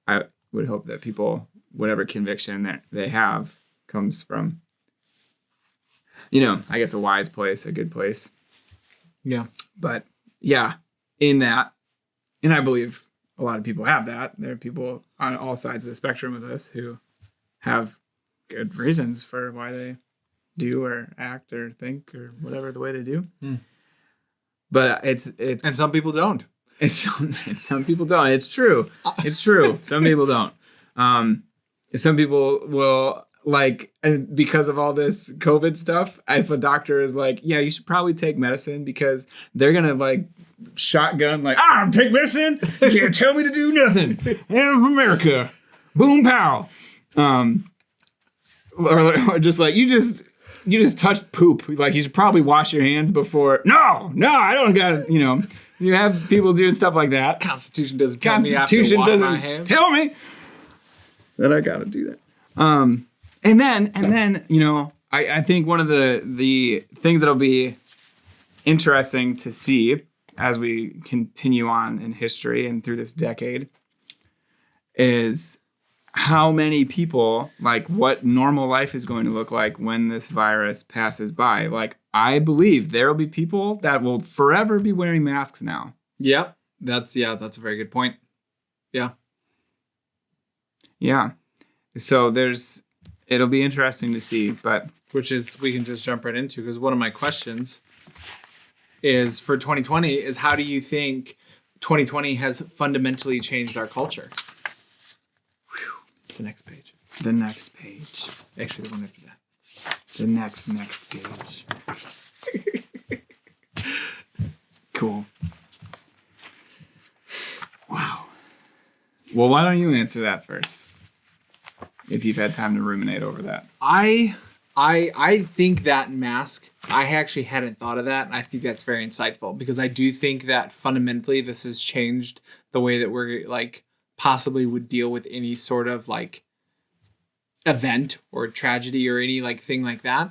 I would hope that people, whatever conviction that they have comes from, you know, I guess a wise place, a good place. Yeah. But yeah, in that, and I believe a lot of people have that. There are people on all sides of the spectrum of this who have good reasons for why they do or act or think or whatever the way they do. But it's And some people don't. It's some people don't. It's true. It's true. Some people don't. Some people will like, because of all this COVID stuff, if a doctor is like, yeah, you should probably take medicine, because they're going to like shotgun like, take medicine. You can't tell me to do nothing. I'm America. Boom, pow. Or just like, you just touched poop. Like, you should probably wash your hands before. No, I don't got to, you know. You have people doing stuff like that. Constitution doesn't tell me I have to wash my hands. Tell me that I got to do that. And then, you know, I think one of the things that'll be interesting to see as we continue on in history and through this decade is how many people, like, what normal life is going to look like when this virus passes by. Like, I believe there will be people that will forever be wearing masks now. Yep. That's a very good point. Yeah. Yeah. So it'll be interesting to see, but. Which is, we can just jump right into, because one of my questions is for 2020 is, how do you think 2020 has fundamentally changed our culture? It's the next page. The next page. Actually, the one after that. The next page. Cool. Wow. Well, why don't you answer that first? If you've had time to ruminate over that. I think that mask, I actually hadn't thought of that. I think that's very insightful, because I do think that fundamentally this has changed the way that we're like possibly would deal with any sort of like event or tragedy or any like thing like that.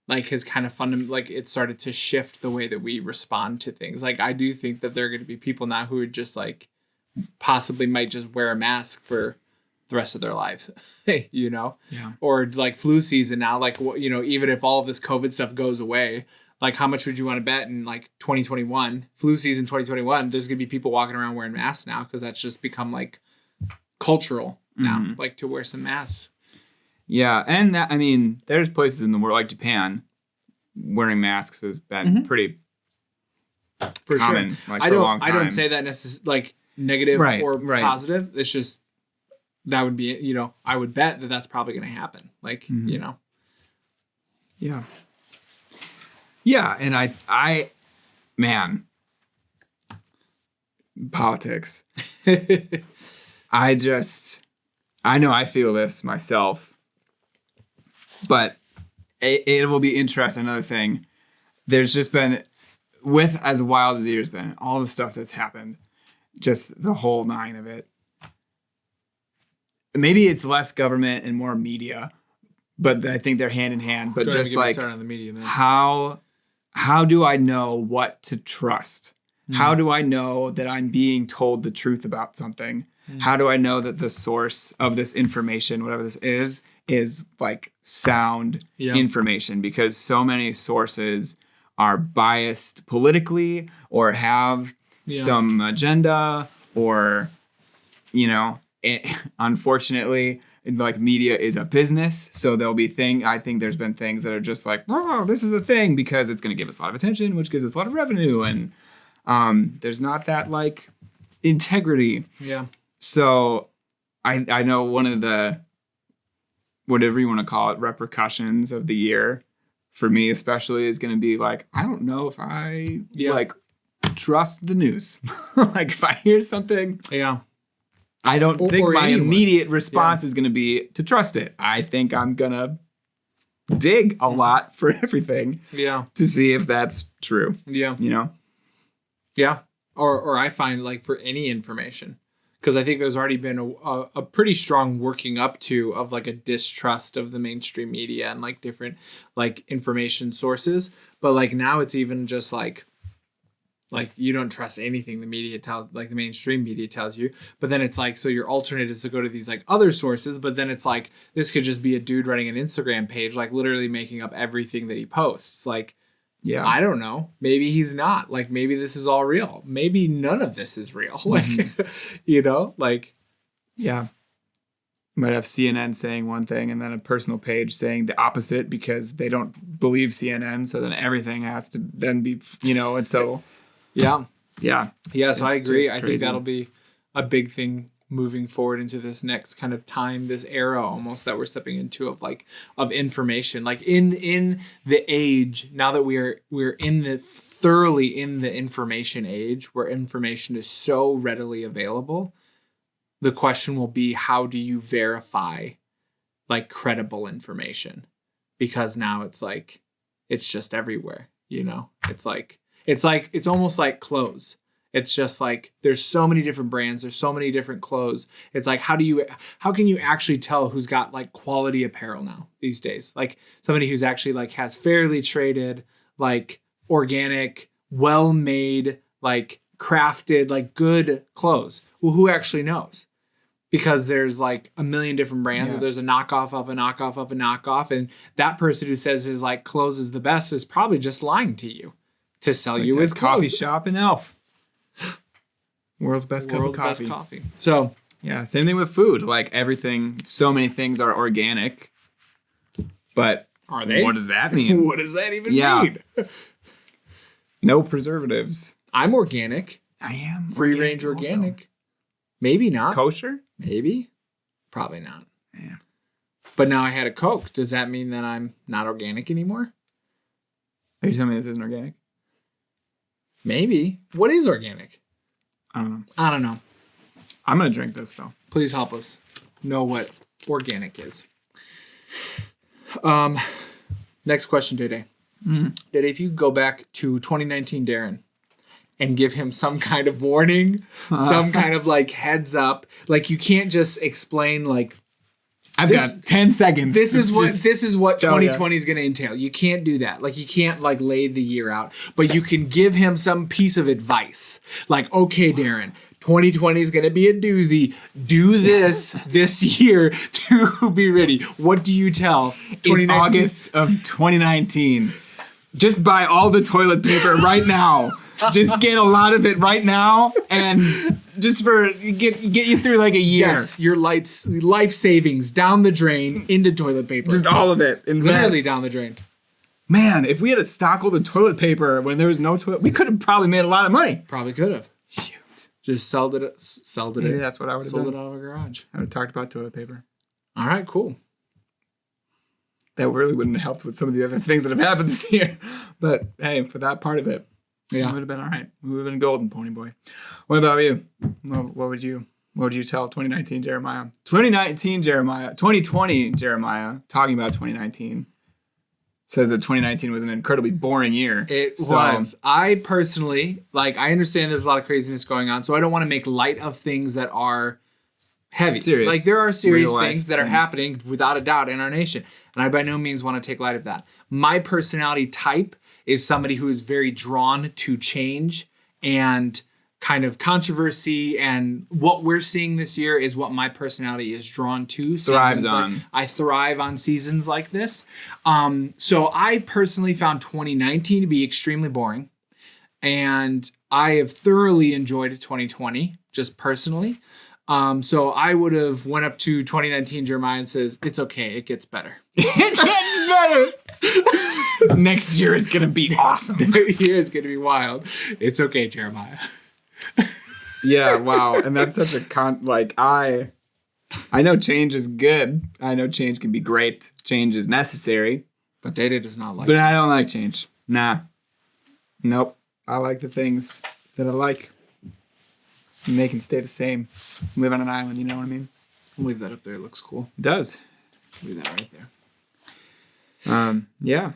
Like has kind of like it started to shift the way that we respond to things. Like, I do think that there are going to be people now who are just like possibly might just wear a mask for the rest of their lives, you know? Yeah. Or like flu season now, like, you know, even if all of this COVID stuff goes away, like how much would you want to bet in like 2021, flu season 2021, there's going to be people walking around wearing masks now, because that's just become like cultural now, like to wear some masks. Yeah. And that, I mean, there's places in the world like Japan, wearing masks has been pretty For common, sure. like, for a long time. I don't say that like negative or right. positive. It's just, that would be, you know, I would bet that that's probably going to happen. Like, you know. Yeah. Yeah. And I, man, politics. I know I feel this myself, but it will be interesting. Another thing, there's just been, with as wild as the year's been, all the stuff that's happened, just the whole nine of it. Maybe it's less government and more media, but I think they're hand in hand. But Don't even just get me like started on the media, man. how do I know what to trust? How do I know that I'm being told the truth about something? How do I know that the source of this information, whatever this is like sound information? Because so many sources are biased politically or have some agenda or, unfortunately, like media is a business. So there'll be I think there's been things that are just like, oh, this is a thing because it's going to give us a lot of attention, which gives us a lot of revenue. And there's not that like integrity. Yeah. So I know one of the, whatever you want to call it, repercussions of the year for me especially is going to be like, I don't know if I like trust the news. Like if I hear something, I don't think my immediate response is going to be to trust it. I think I'm going to dig a lot for everything to see if that's true. Yeah. Yeah. Or I find like for any information, because I think there's already been a pretty strong working up to of like a distrust of the mainstream media and like different like information sources. But like now it's even just like you don't trust anything the media tells, like the mainstream media tells you. But then it's like, so your alternate is to go to these like other sources. But then it's like, this could just be a dude running an Instagram page, like literally making up everything that he posts. Like, I don't know. Maybe he's not. Like, maybe this is all real. Maybe none of this is real. Like, Yeah. You might have CNN saying one thing and then a personal page saying the opposite because they don't believe CNN. So then everything has to then be, and so. Yeah. So I agree. I crazy. think that'll be a big thing moving forward into this next kind of time, this era almost that we're stepping into of information, like in the age now that we're thoroughly in the information age where information is so readily available. The question will be, how do you verify like credible information? Because now it's like, it's just everywhere, it's almost like clothes. It's just like, there's so many different brands. There's so many different clothes. It's like, how can you actually tell who's got like quality apparel now these days? Like somebody who's actually like has fairly traded, like organic, well-made, like crafted, like good clothes. Well, who actually knows? Because there's like a million different brands. Yeah. There's a knockoff of a knockoff of a knockoff. And that person who says his like clothes is the best is probably just lying to you to sell you his coffee clothes. Shop in Elf. World's best cup of coffee. Best coffee. So yeah, same thing with food. Like everything, so many things are organic, but are they? What does that mean? What does that even mean? No preservatives. I'm organic. I am free range organic. Also. Maybe not. Kosher? Maybe. Probably not. Yeah. But now I had a Coke. Does that mean that I'm not organic anymore? Are you telling me this isn't organic? Maybe. What is organic? I don't know. I'm going to drink this, though. Please help us know what organic is. Next question, Dede. Dede, if you go back to 2019 Darren and give him some kind of warning, some kind of like heads up, like you can't just explain like, I've got 10 seconds. This is what 2020 is going to entail. You can't do that. Like you can't like lay the year out, but you can give him some piece of advice. Like, okay, Darren, 2020 is going to be a doozy. Do this this year to be ready. What do you tell? It's August of 2019. Just buy all the toilet paper right now. Just get a lot of it right now, and just get you through like a year. Yes, your life savings down the drain into toilet paper. Just all of it. Literally down the drain. Man, if we had a stock of the toilet paper when there was no toilet, we could have probably made a lot of money. Probably could have. Shoot. Just sold it. Maybe that's what I would have done. Sold it out of a garage. I would have talked about toilet paper. All right, cool. That really wouldn't have helped with some of the other things that have happened this year. But hey, for that part of it, yeah, it would have been all right. We would have been golden, pony boy. What about you? What would you tell 2019 Jeremiah? 2020 Jeremiah, talking about 2019, says that 2019 was an incredibly boring year. It was. I personally, I understand there's a lot of craziness going on, so I don't want to make light of things that heavy. Serious. Like there are serious Real life things that are things. happening without a doubt in our nation. And I by no means want to take light of that. My personality type is somebody who is very drawn to change and kind of controversy, and what we're seeing this year is what my personality is drawn to. Thrives on. I thrive on seasons like this. So I personally found 2019 to be extremely boring, and I have thoroughly enjoyed 2020 just personally. So I would have went up to 2019 Jeremiah and says, it's okay, it gets better. It gets better. Next year is gonna be awesome. The year is going to be wild. It's okay, Jeremiah. Yeah, wow. And that's such a I know change is good. I know change can be great. Change is necessary. But Data does not like But it. I don't like change. Nah. Nope. I like the things that I like. And they can stay the same. Live on an island, you know what I mean? I'll leave that up there. It looks cool. It does. Leave that right there. Yeah.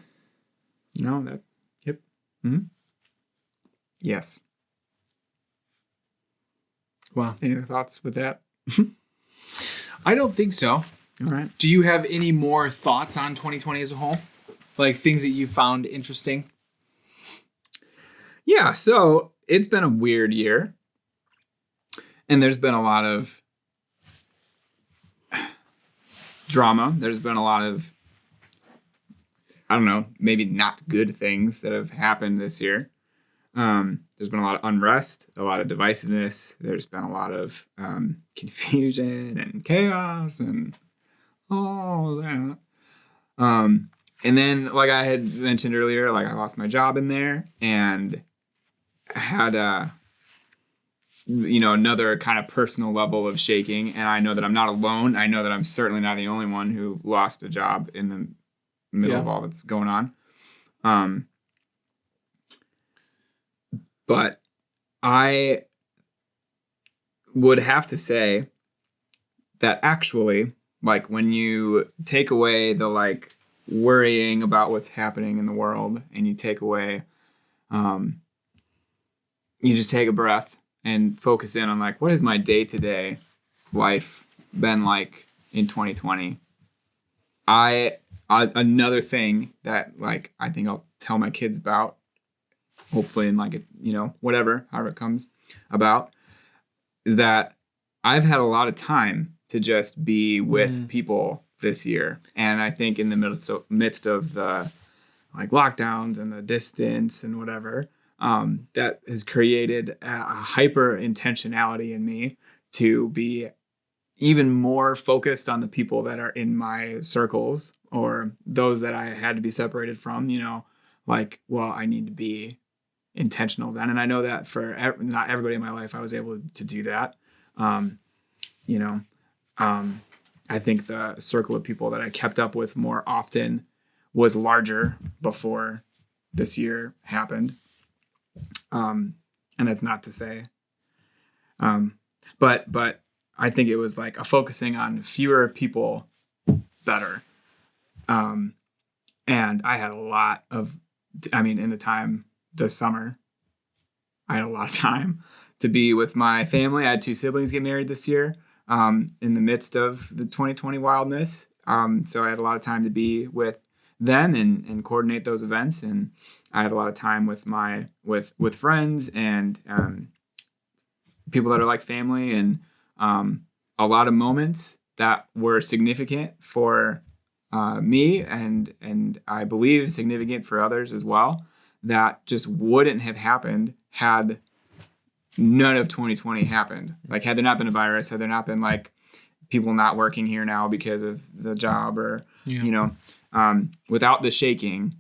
No, that, yep. Mm-hmm. Yes. Wow. Any other thoughts with that? I don't think so. All right. Do you have any more thoughts on 2020 as a whole? Like things that you found interesting? Yeah, so it's been a weird year. And there's been a lot of drama. There's been a lot of, I don't know, maybe not good things that have happened this year. There's been a lot of unrest, a lot of divisiveness. There's been a lot of confusion and chaos and all that. And then, like I had mentioned earlier, like I lost my job in there and had another kind of personal level of shaking. And I know that I'm not alone. I know that I'm certainly not the only one who lost a job in the middle of all that's going on. But I would have to say that actually, like when you take away the like worrying about what's happening in the world and you take away, you just take a breath and focus in on like, what has my day-to-day life been like in 2020? Another thing that like I think I'll tell my kids about, hopefully in like however it comes about, is that I've had a lot of time to just be with people this year. And I think in the midst of the like lockdowns and the distance and whatever, that has created a hyper intentionality in me to be even more focused on the people that are in my circles or those that I had to be separated from, like, well, I need to be intentional then. And I know that for not everybody in my life, I was able to do that. I think the circle of people that I kept up with more often was larger before this year happened. And that's not to say, but I think it was like a focusing on fewer people better. And I had a lot of, in the time this summer, I had a lot of time to be with my family. I had 2 siblings get married this year, in the midst of the 2020 wildness. So I had a lot of time to be with them and coordinate those events. And I had a lot of time with with friends and people that are like family, and a lot of moments that were significant for me and I believe significant for others as well, that just wouldn't have happened had none of 2020 happened. Like had there not been a virus, had there not been like people not working here now because of the job or, without the shaking,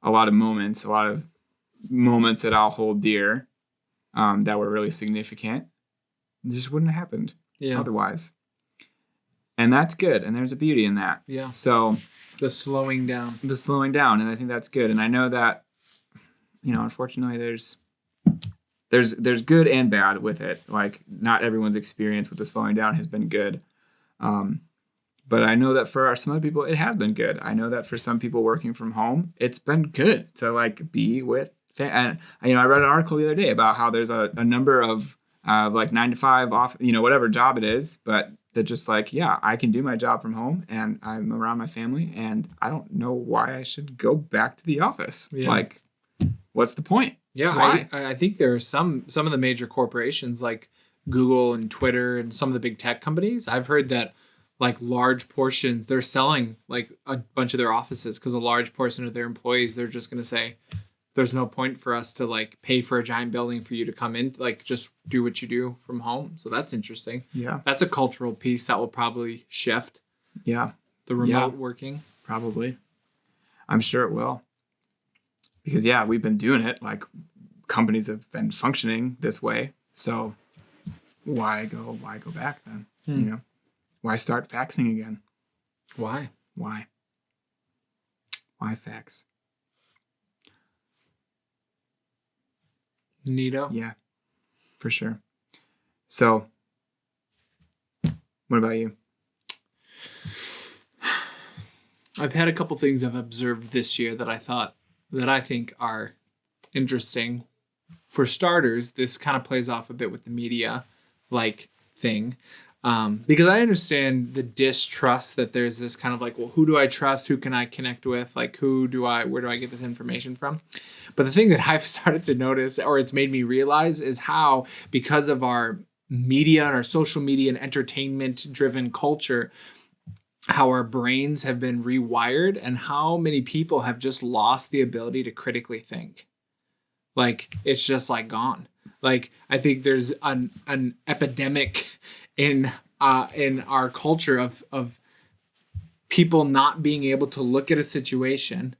a lot of moments that I'll hold dear, that were really significant, just wouldn't have happened otherwise. And that's good. And there's a beauty in that. Yeah. So The slowing down. And I think that's good. And I know that, unfortunately there's good and bad with it. Like not everyone's experience with the slowing down has been good. But I know that for some other people, it has been good. I know that for some people working from home, it's been good to like be with. And I read an article the other day about how there's a number of like 9 to 5 off, whatever job it is, but They're just like, yeah, I can do my job from home and I'm around my family and I don't know why I should go back to the office. Yeah. Like, what's the point? Yeah, Why? I think there are some of the major corporations like Google and Twitter and some of the big tech companies. I've heard that like large portions, they're selling like a bunch of their offices because a large portion of their employees, they're just going to say, there's no point for us to like pay for a giant building for you to come in, like just do what you do from home. So that's interesting. Yeah. That's a cultural piece that will probably shift. Yeah. The remote working. Probably. I'm sure it will. Because yeah, we've been doing it. Like companies have been functioning this way. So why go back then? You know? Why start faxing again? Why? Why fax? Neato. Yeah, for sure. So, what about you? I've had a couple things I've observed this year that I think are interesting. For starters, this kind of plays off a bit with the media like thing. Because I understand the distrust that there's this kind of like, well, who do I trust? Who can I connect with? Like, where do I get this information from? But the thing that I've started to notice, or it's made me realize, is how, because of our media and our social media and entertainment driven culture, how our brains have been rewired and how many people have just lost the ability to critically think. Like, it's just like gone. Like, I think there's an epidemic in our culture of people not being able to look at a situation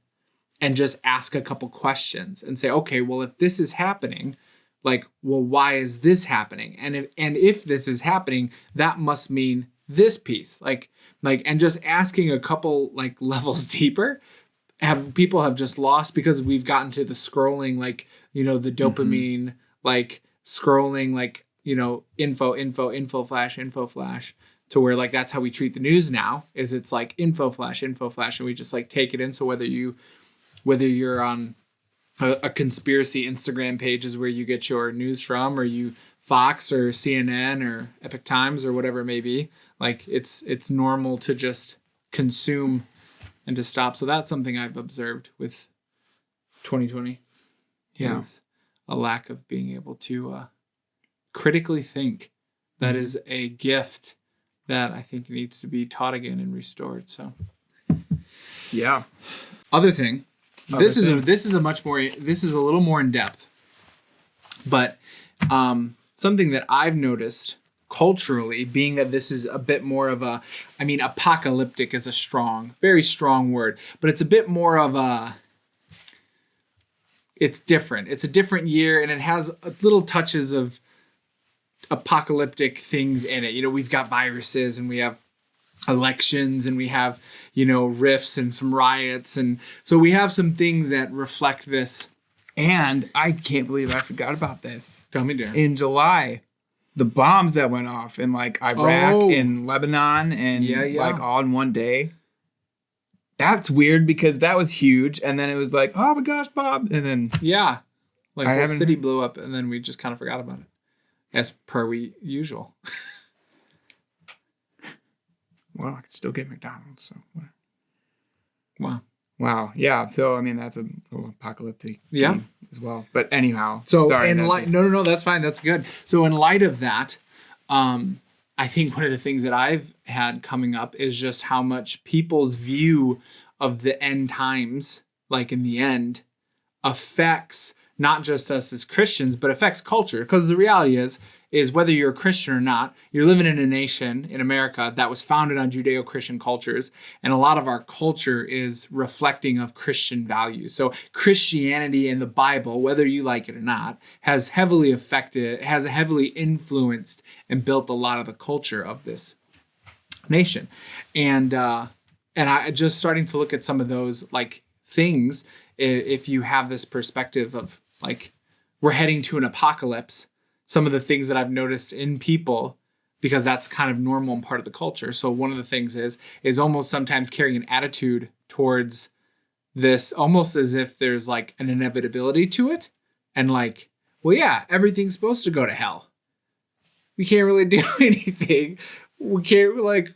and just ask a couple questions and say, okay, well, if this is happening, like, well, why is this happening? And if this is happening, that must mean this piece. Like, and just asking a couple like levels deeper, people have just lost because we've gotten to the scrolling, like, you know, the dopamine, like scrolling, like, you know, info flash, to where like that's how we treat the news now, is it's like info flash, and we just like take it in. So whether you're on a conspiracy Instagram page is where you get your news from, or you Fox or CNN or Epic Times or whatever it may be, like it's normal to just consume and to stop. So that's something I've observed with 2020. Yeah. Is a lack of being able to critically think. That is a gift that I think needs to be taught again and restored. So, yeah. Other thing, this is a little more in depth, but something that I've noticed culturally, being that this is a bit more of a, I mean, apocalyptic is a very strong word, but it's a bit more of a. It's different. It's a different year, and it has little touches of apocalyptic things in it. You know, we've got viruses, and we have elections, and we have, you know, rifts and some riots, and so we have some things that reflect this. And I can't believe I forgot about this. Tell me, dear. In July, the bombs that went off in like Iraq and Lebanon and like all in one day. That's weird because that was huge. And then it was like, oh my gosh, Bob. And then like the city blew up, and then we just kind of forgot about it, as per usual. Well, I can still get McDonald's. So. Wow. Yeah. So I mean, that's a little apocalyptic as well. But anyhow, so sorry. No, that's fine. That's good. So in light of that, I think one of the things that I've had coming up is just how much people's view of the end times, like in the end, affects not just us as Christians, but affects culture. Because the reality is whether you're a Christian or not, you're living in a nation in America that was founded on Judeo-Christian cultures. And a lot of our culture is reflecting of Christian values. So Christianity and the Bible, whether you like it or not, has heavily influenced and built a lot of the culture of this nation. And I just starting to look at some of those like things, if you have this perspective of like, we're heading to an apocalypse, some of the things that I've noticed in people, because that's kind of normal and part of the culture. So one of the things is almost sometimes carrying an attitude towards this, almost as if there's like an inevitability to it. And like, well, yeah, everything's supposed to go to hell. We can't really do anything we can't like,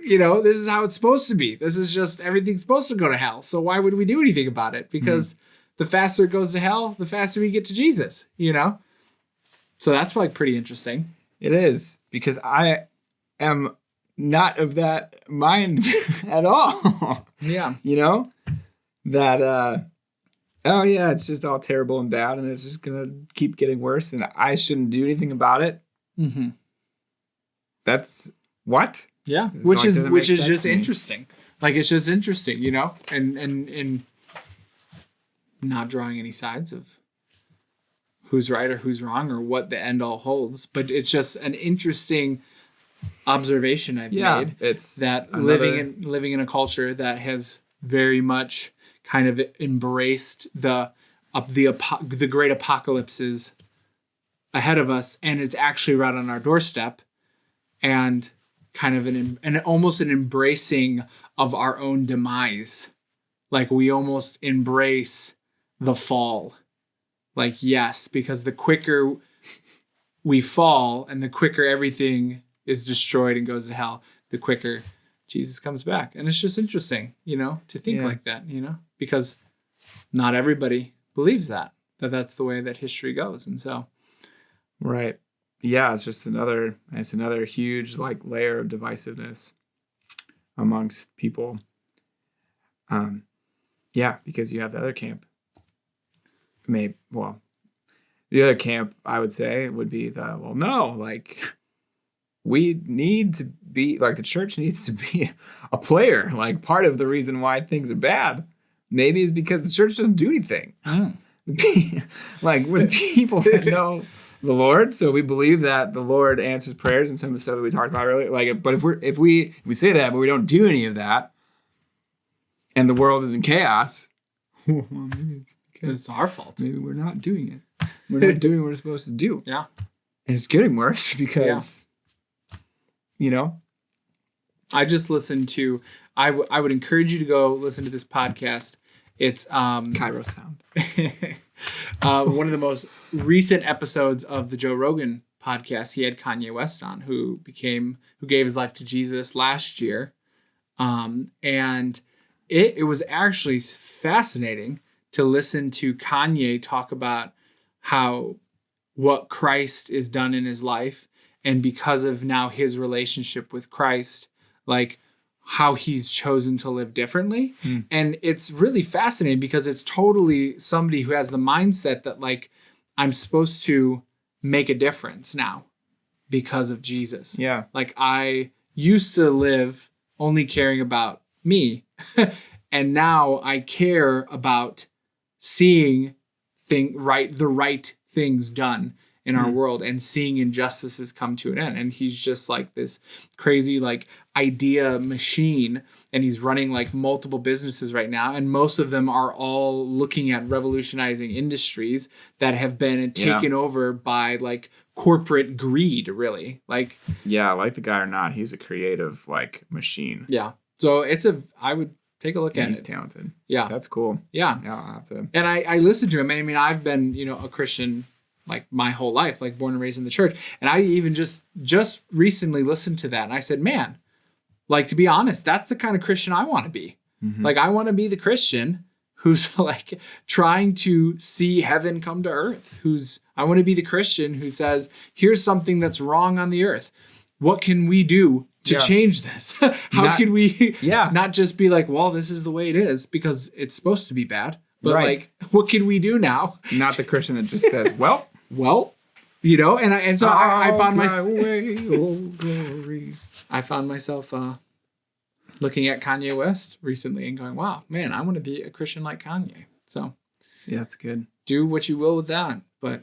this is how it's supposed to be. This is just everything's supposed to go to hell. So why would we do anything about it? Because the faster it goes to hell, the faster we get to Jesus, So that's like pretty interesting. It is, because I am not of that mind at all. Yeah. That, oh yeah, it's just all terrible and bad, and it's just going to keep getting worse, and I shouldn't do anything about it. Mm-hmm. That's what? Yeah. It Which is doesn't make just sense to me. interesting. Like, it's just interesting, and not drawing any sides of who's right or who's wrong or what the end all holds. But it's just an interesting observation I've made. It's that living in a culture that has very much kind of embraced the great apocalypses ahead of us, and it's actually right on our doorstep, and kind of almost an embracing of our own demise. Like, we almost embrace the fall. Like, yes, because the quicker we fall and the quicker everything is destroyed and goes to hell, the quicker Jesus comes back. And it's just interesting, to think like that, because not everybody believes that's the way that history goes. And so. Right. Yeah. It's another huge layer of divisiveness amongst people. Yeah, because you have the other camp. The other camp, I would say, would be we need to be, the church needs to be a player. Part of the reason why things are bad maybe is because the church doesn't do anything. We're the people that know the Lord, so we believe that the Lord answers prayers and some of the stuff that we talked about earlier. But if we say that, but we don't do any of that, and the world is in chaos, well, maybe it's our fault. Maybe we're not doing it. We're not doing what we're supposed to do. Yeah. And it's getting worse because, I just listened to, I would encourage you to go listen to this podcast. It's Kyros Sound. One of the most recent episodes of the Joe Rogan podcast. He had Kanye West on, who gave his life to Jesus last year. And it was actually fascinating to listen to Kanye talk about what Christ is done in his life, and because of now his relationship with Christ, how he's chosen to live differently. And it's really fascinating because it's totally somebody who has the mindset that I'm supposed to make a difference now because of Jesus. Yeah. I used to live only caring about me, and now I care about seeing the right things done in our world and seeing injustices come to an end. And he's just this crazy idea machine, and he's running multiple businesses right now, and most of them are all looking at revolutionizing industries that have been taken over by corporate greed, really. Yeah, like the guy or not, he's a creative machine. Yeah. So I would take a look at it. He's talented. Yeah. That's cool. Yeah. Yeah, and I listened to him. I mean, I've been, a Christian my whole life, born and raised in the church. And I even just recently listened to that, and I said, man, to be honest, that's the kind of Christian I want to be. Mm-hmm. I want to be the Christian who's trying to see heaven come to earth. I want to be the Christian who says, here's something that's wrong on the earth. What can we do to change this? How can we not just be well, this is the way it is because it's supposed to be bad, but what can we do now? Not the Christian that just says, well, and so I found myself, glory. I found myself looking at Kanye West recently and going, wow, man, I want to be a Christian like Kanye. So yeah, that's good. Do what you will with that. But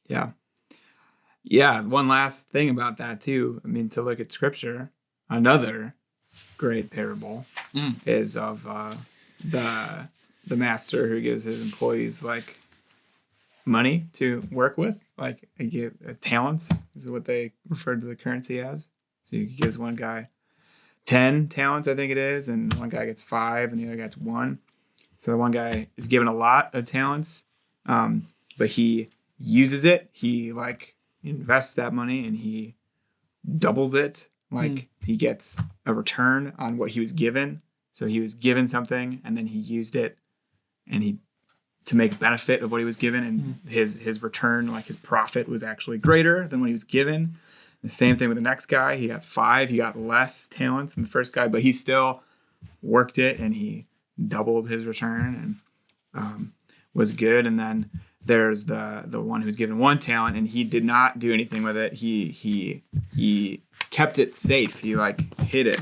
yeah, one last thing about that too. I mean, to look at scripture, another great parable is of the master who gives his employees money to work with, talents is what they refer to the currency as. So he gives one guy 10 talents, I think it is, and one guy gets 5 and the other guy gets 1. So the one guy is given a lot of talents, but he uses it. He invests that money and he doubles it. Like he gets a return on what he was given. So he was given something and then he used it and to make benefit of what he was given, and his return, like his profit, was actually greater than what he was given. The same thing with the next guy. He got 5. He got less talents than the first guy, but he still worked it and he doubled his return and was good. And then there's the one who's given 1 talent and he did not do anything with it. He kept it safe. He like hid it.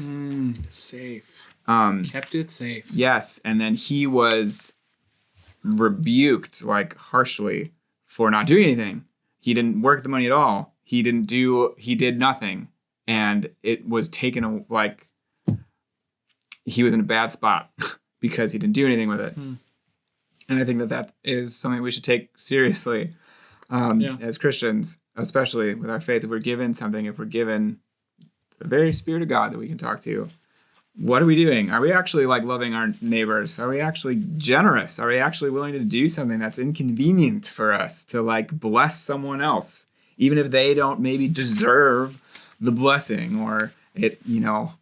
Safe. Kept it safe. Yes, and then he was rebuked like harshly for not doing anything. He didn't work the money at all. He did nothing, and it was taken like he was in a bad spot because he didn't do anything with it. And I think that is something we should take seriously as Christians, especially with our faith. If we're given something, if we're given the very Spirit of God that we can talk to, what are we doing? Are we actually like loving our neighbors? Are we actually generous? Are we actually willing to do something that's inconvenient for us to like bless someone else, even if they don't maybe deserve the blessing, or it,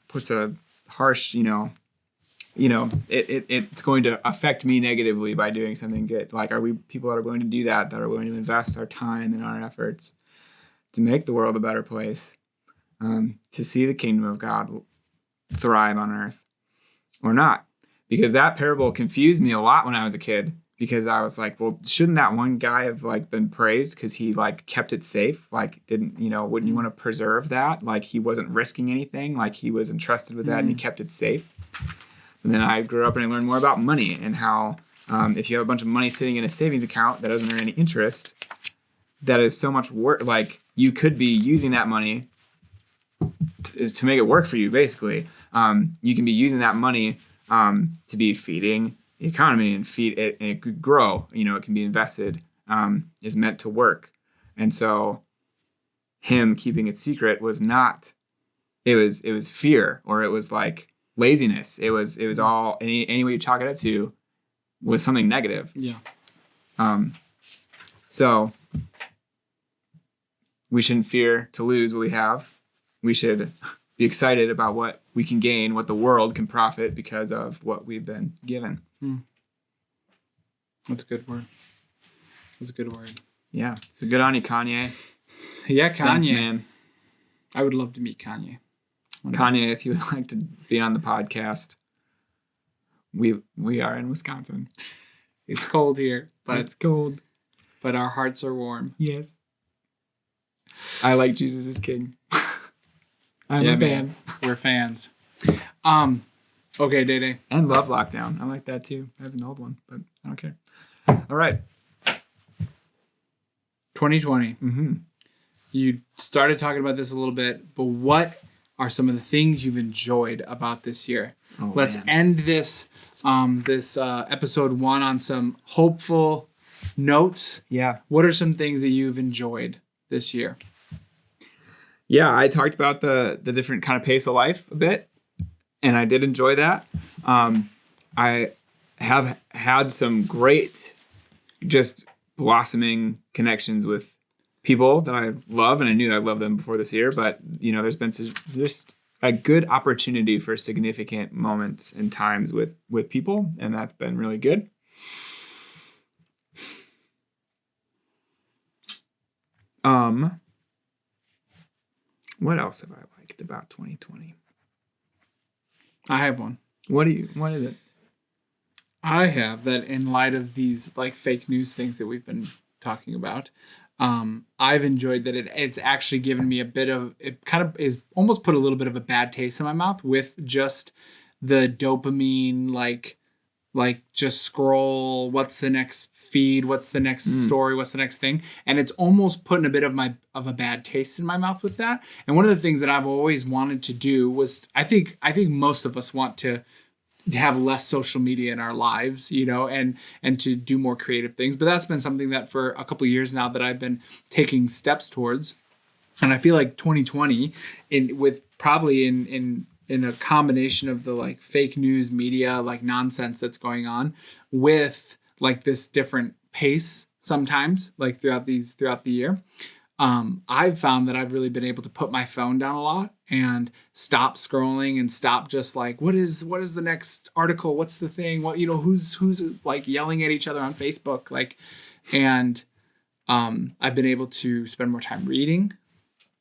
puts a harsh, it's going to affect me negatively by doing something good. Like, are we people that are willing to do that are willing to invest our time and our efforts to make the world a better place, to see the kingdom of God thrive on earth, or not? Because that parable confused me a lot when I was a kid, because I was like, well, shouldn't that one guy have like been praised because he like kept it safe? Like, wouldn't you want to preserve that? Like, he wasn't risking anything, like he was entrusted with that and he kept it safe. And then I grew up and I learned more about money and how if you have a bunch of money sitting in a savings account that doesn't earn any interest, that is so much work. Like, you could be using that money to make it work for you, basically. You can be using that money to be feeding the economy and feed it, and it could grow. It can be invested, is meant to work. And so him keeping it secret was not, it was fear, or it was like laziness. It was all, any way you chalk it up to was something negative. Yeah. So we shouldn't fear to lose what we have. We should be excited about what we can gain, what the world can profit because of what we've been given. That's a good word. That's a good word. Yeah. So good on you, Kanye. Yeah, Kanye. Thanks, man. I would love to meet Kanye. Kanye, if you would like to be on the podcast, we are in Wisconsin. It's cold here, but it's cold. But our hearts are warm. Yes. I like Jesus is King. I'm a fan. Man. We're fans. Okay, Day. And love Lockdown. I like that too. That's an old one, but I don't care. All right. 2020. You started talking about this a little bit, but what are some of the things you've enjoyed about this year? Let's end this episode 1 on some hopeful notes. Yeah. What are some things that you've enjoyed this year? Yeah, I talked about the different kind of pace of life a bit, and I did enjoy that. I have had some great, just blossoming connections with people that I love, and I knew I loved them before this year, but, there's been just a good opportunity for significant moments and times with people, and that's been really good. What else have I liked about 2020? I have one. What is it? I have that in light of these like fake news things that we've been talking about, I've enjoyed that it's actually given me it kind of is almost put a little bit of a bad taste in my mouth with just the dopamine, like just scroll, what's the next feed, what's the next story, what's the next thing, and it's almost putting a bit of a bad taste in my mouth with that. And one of the things that I've always wanted to do was, I think most of us want to have less social media in our lives, and to do more creative things. But that's been something that for a couple of years now that I've been taking steps towards. And I feel like 2020, in a combination of the like fake news media, like nonsense that's going on, with like this different pace sometimes, like throughout the year, I've found that I've really been able to put my phone down a lot and stop scrolling and stop just like, what is the next article? What's the thing? What, who's like yelling at each other on Facebook? Like, and I've been able to spend more time reading.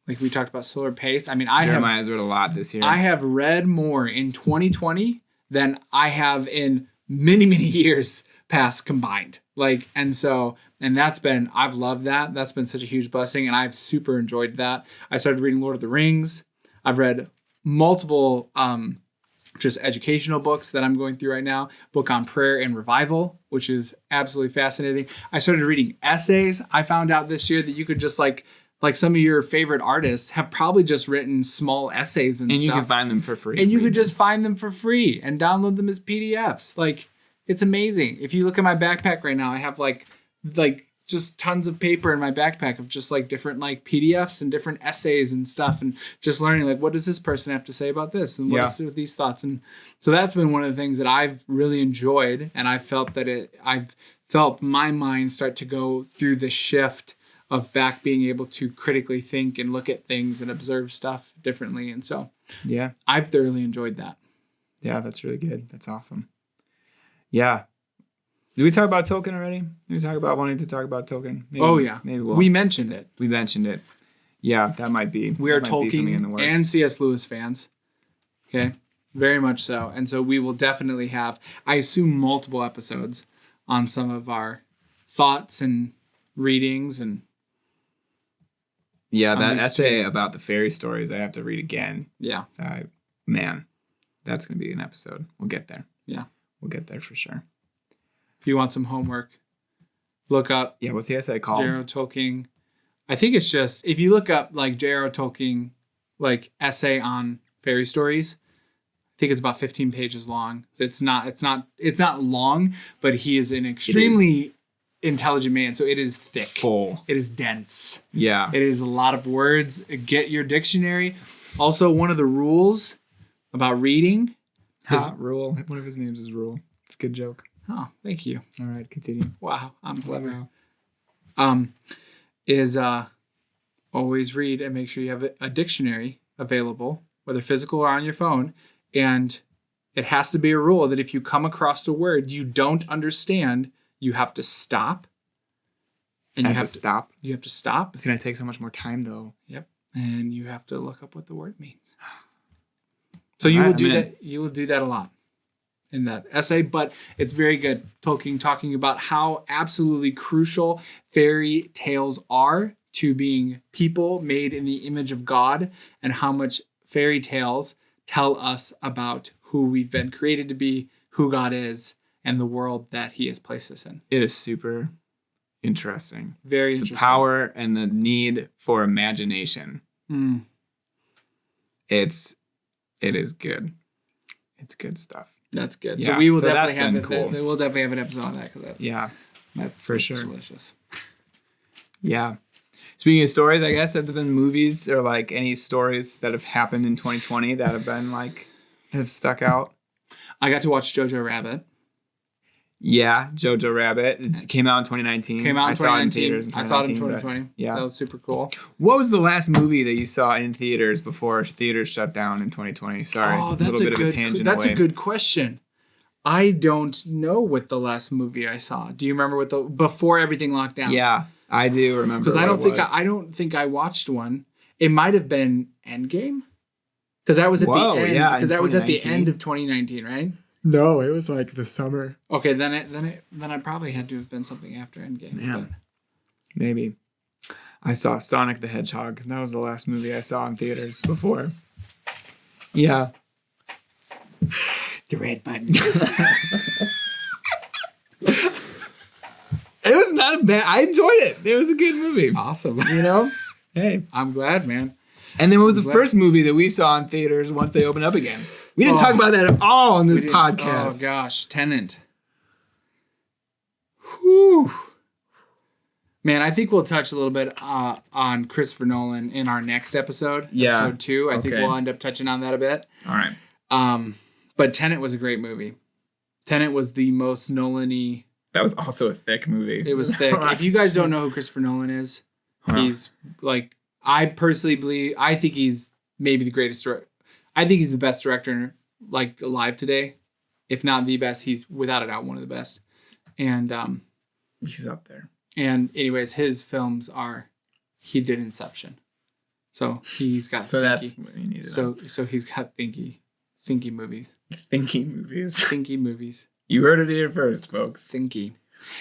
Like we talked about slower pace. I mean, Jeremiah's read a lot this year. I have read more in 2020 than I have in many, many years past combined. Like, and I've loved that. That's been such a huge blessing, and I've super enjoyed that. I started reading Lord of the Rings. I've read multiple just educational books that I'm going through right now. Book on prayer and revival, which is absolutely fascinating. I started reading essays. I found out this year that you could just like some of your favorite artists have probably just written small essays and stuff. You can find them for free. And you could just find them for free and download them as PDFs. Like, it's amazing. If you look at my backpack right now, I have like just tons of paper in my backpack of just like different like PDFs and different essays and stuff, and just learning like, what does this person have to say about this, and what is with these thoughts. And so that's been one of the things that I've really enjoyed, and I've felt my mind start to go through the shift of back being able to critically think and look at things and observe stuff differently. And so I've thoroughly enjoyed that. Yeah, that's really good. That's awesome. Yeah. Did we talk about Tolkien already? Did we talk about wanting to talk about Tolkien? Maybe, Maybe we mentioned it. Yeah, that might be. We are Tolkien and C.S. Lewis fans. Okay, very much so. And so we will definitely have, I assume, multiple episodes on some of our thoughts and readings. And yeah, that essay about the fairy stories I have to read again. Yeah. So that's going to be an episode. We'll get there. Yeah. We'll get there for sure. If you want some homework, look up. Yeah, what's the essay called? J.R.R. Tolkien. I think it's just, if you look up like J.R.R. Tolkien, like essay on fairy stories, I think it's about 15 pages long. It's not long, but he is an extremely intelligent man. So it is thick. Full. It is dense. Yeah. It is a lot of words. Get your dictionary. Also, one of the rules about reading. Rule. One of his names is Rule. It's a good joke. Oh, thank you. All right, continue. Wow, I'm clever. Is always read and make sure you have a dictionary available, whether physical or on your phone. And it has to be a rule that if you come across a word you don't understand, you have to stop. And you have to stop. You have to stop. It's going to take so much more time, though. Yep. And you have to look up what the word means. So you will do that. You will do that a lot in that essay, but it's very good. Tolkien talking about how absolutely crucial fairy tales are to being people made in the image of God, and how much fairy tales tell us about who we've been created to be, who God is, and the world that he has placed us in. It is super interesting. Very interesting. The power and the need for imagination. It is good. It's good stuff. That's good. Yeah, so we will definitely have it. Cool. We'll definitely have an episode on that, because that's for sure delicious. Yeah. Speaking of stories, I guess, other than movies, or like any stories that have happened in 2020 that have been like have stuck out. I got to watch Jojo Rabbit. Yeah, Jojo Rabbit. It came out in 2019. I saw it in theaters. I saw it in 2020. Yeah, that was super cool. What was the last movie that you saw in theaters before theaters shut down in 2020? Sorry, that's a good question. I don't know what the last movie I saw. Do you remember before everything locked down? Yeah, I do remember. Because I don't think I watched one. It might have been Endgame. Because that was at the end. Yeah, because that was at the end of 2019, right? No, it was like the summer. Okay, then I probably had to have been something after Endgame. Yeah, but maybe. I saw Sonic the Hedgehog. That was the last movie I saw in theaters before. Yeah. The red button. It was not a bad. I enjoyed it. It was a good movie. Awesome. You know? Hey, I'm glad, man. And then what was the first movie that we saw in theaters once they opened up again? We didn't talk about that at all on this podcast. Oh, gosh. Tenet. Whew. Man, I think we'll touch a little bit on Christopher Nolan in our next episode. Yeah. Episode 2. I think we'll end up touching on that a bit. All right. But Tenet was a great movie. Tenet was the most Nolan-y. That was also a thick movie. It was thick. If you guys don't know who Christopher Nolan is, Huh. He's like, I personally believe, I think he's maybe the greatest I think he's the best director like alive today. If not the best, he's without a doubt one of the best. And He's up there. And anyways, his films he did Inception. So he's got that's what you need. So he's got thinky movies. Thinking movies. Thinky movies. You heard it here first, folks. Thinky.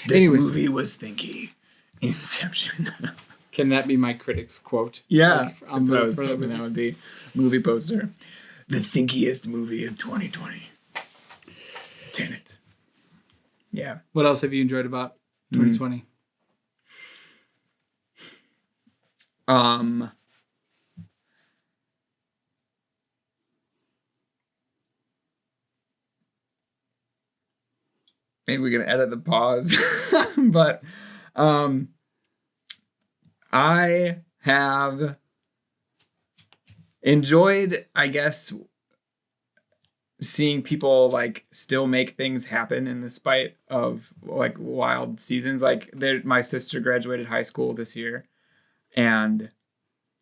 This movie was thinky. Inception. Can that be my critic's quote? Yeah. That's what I was hoping that would be. Movie poster. The thinkiest movie of 2020. Tenet. Yeah. What else have you enjoyed about 2020? Maybe we can edit the pause. But I have enjoyed, I guess, seeing people like still make things happen in spite of like wild seasons. Like my sister graduated high school this year, and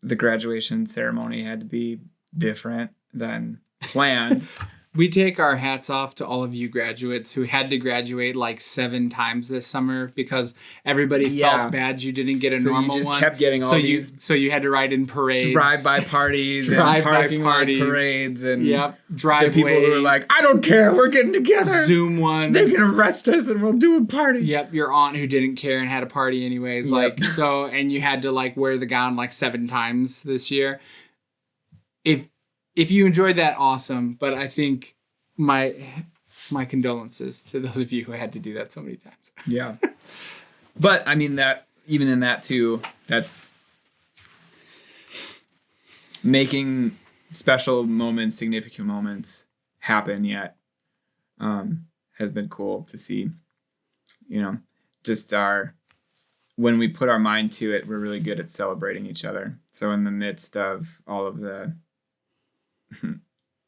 the graduation ceremony had to be different than planned. We take our hats off to all of you graduates who had to graduate like 7 times this summer because everybody felt bad you didn't get a normal one. So you just kept getting all these. So you had to ride in parades. Drive-by parties and parking lot parades. And driveway. the people who were like, I don't care, we're getting together. Zoom ones. They can arrest us and we'll do a party. Yep, your aunt who didn't care and had a party anyways. Like so, and you had to like wear the gown like 7 times this year. If you enjoyed that, awesome. But I think my condolences to those of you who had to do that so many times. Yeah. But I mean that even in that too, that's making special moments, significant moments happen yet has been cool to see. You know, just when we put our mind to it, we're really good at celebrating each other. So in the midst of all of the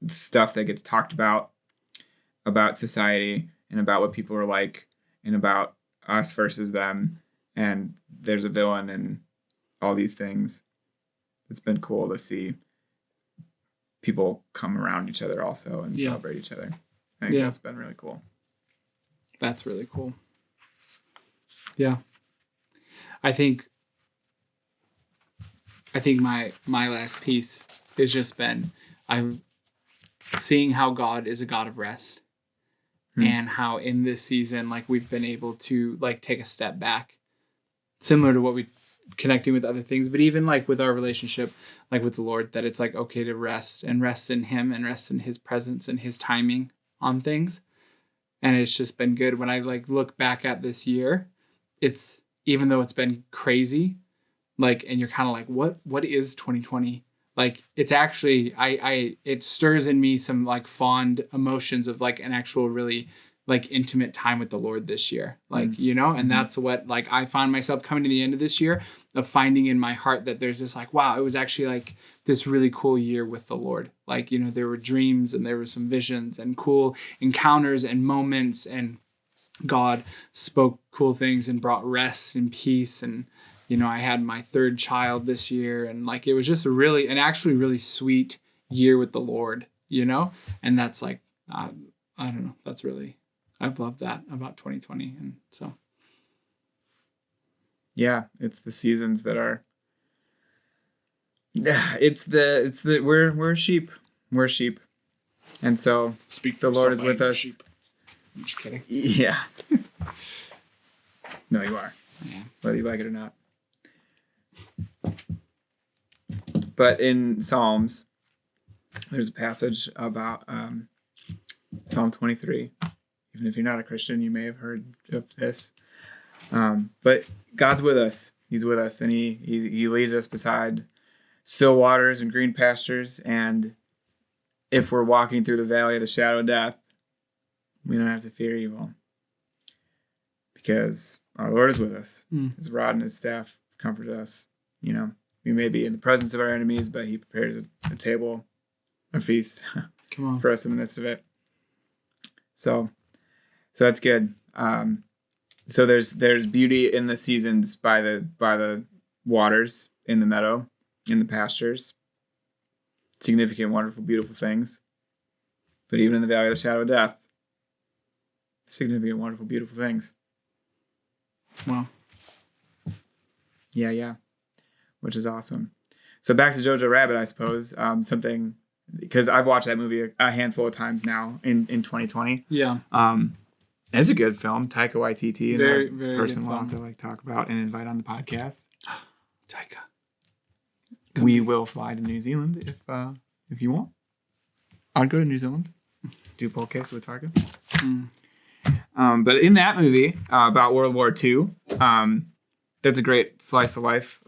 stuff that gets talked about society and about what people are like and about us versus them, and there's a villain and all these things, it's been cool to see people come around each other also and celebrate each other. I think that's been really cool. That's really cool. Yeah. I think my last piece has just been I'm seeing how God is a God of rest and how in this season, like we've been able to like take a step back, similar to what we connecting with other things, but even like with our relationship, like with the Lord, that it's like, okay to rest and rest in Him and rest in His presence and His timing on things. And it's just been good when I like look back at this year, it's even though it's been crazy, like, and you're kind of like, what is 2020? Like, it's actually, it stirs in me some like fond emotions of like an actual really like intimate time with the Lord this year. Like, you know, and that's what, like, I found myself coming to the end of this year of finding in my heart that there's this like, wow, it was actually like this really cool year with the Lord. Like, you know, there were dreams and there were some visions and cool encounters and moments, and God spoke cool things and brought rest and peace. And, you know, I had my 3rd child this year, and like, it was just an actually really sweet year with the Lord, you know? And that's like, I don't know. That's really, I've loved that about 2020. And so. Yeah. It's the seasons that are, we're sheep. We're sheep. And so Speak the Lord is with us. Sheep. I'm just kidding. Yeah. No, you are. Yeah. Whether you like it or not. But in Psalms, there's a passage about Psalm 23. Even if you're not a Christian, you may have heard of this. But God's with us. He's with us, and he leads us beside still waters and green pastures. And if we're walking through the valley of the shadow of death, we don't have to fear evil, because our Lord is with us. His rod and his staff comfort us. You know, we may be in the presence of our enemies, but he prepares a table, a feast for us in the midst of it. So that's good. So there's beauty in the seasons by the waters in the meadow, in the pastures. Significant, wonderful, beautiful things. But even in the valley of the shadow of death, significant, wonderful, beautiful things. Wow. Yeah. Which is awesome. So back to Jojo Rabbit, I suppose. Something, because I've watched that movie a handful of times now in 2020. Yeah. It's a good film. Taika Waititi, Very, and very person good Lon film. to like talk about and invite on the podcast. Taika. We will fly to New Zealand if you want. I'd go to New Zealand. Do a podcast with Taika. But in that movie about World War II, that's a great slice of life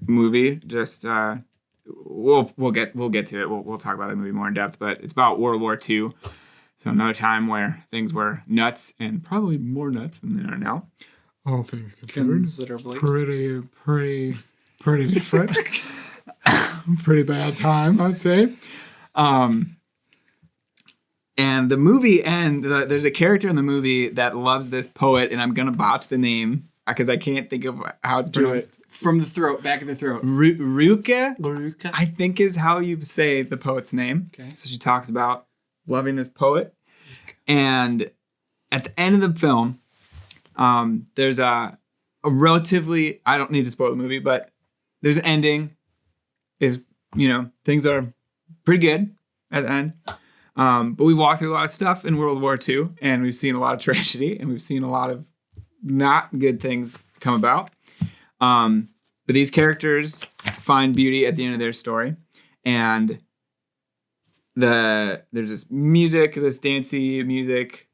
movie. Just we'll get to it. We'll talk about the movie more in depth. But it's about World War II. So another time where things were nuts, and probably more nuts than they are now. All things considered, Considerably. pretty different. Pretty bad time, I'd say. And the movie there's a character in the movie that loves this poet, and I'm gonna botch the name because I can't think of how it's pronounced. From the throat, back of the throat. Rilke, Rilke. I think is how you say the poet's name. Okay. So she talks about loving this poet, and at the end of the film, there's a relatively, I don't need to spoil the movie, but there's an ending. Things are pretty good at the end. But we walked through a lot of stuff in World War II, and we've seen a lot of tragedy, and we've seen a lot of not good things come about. But these characters find beauty at the end of their story, and there's this music, this dancey music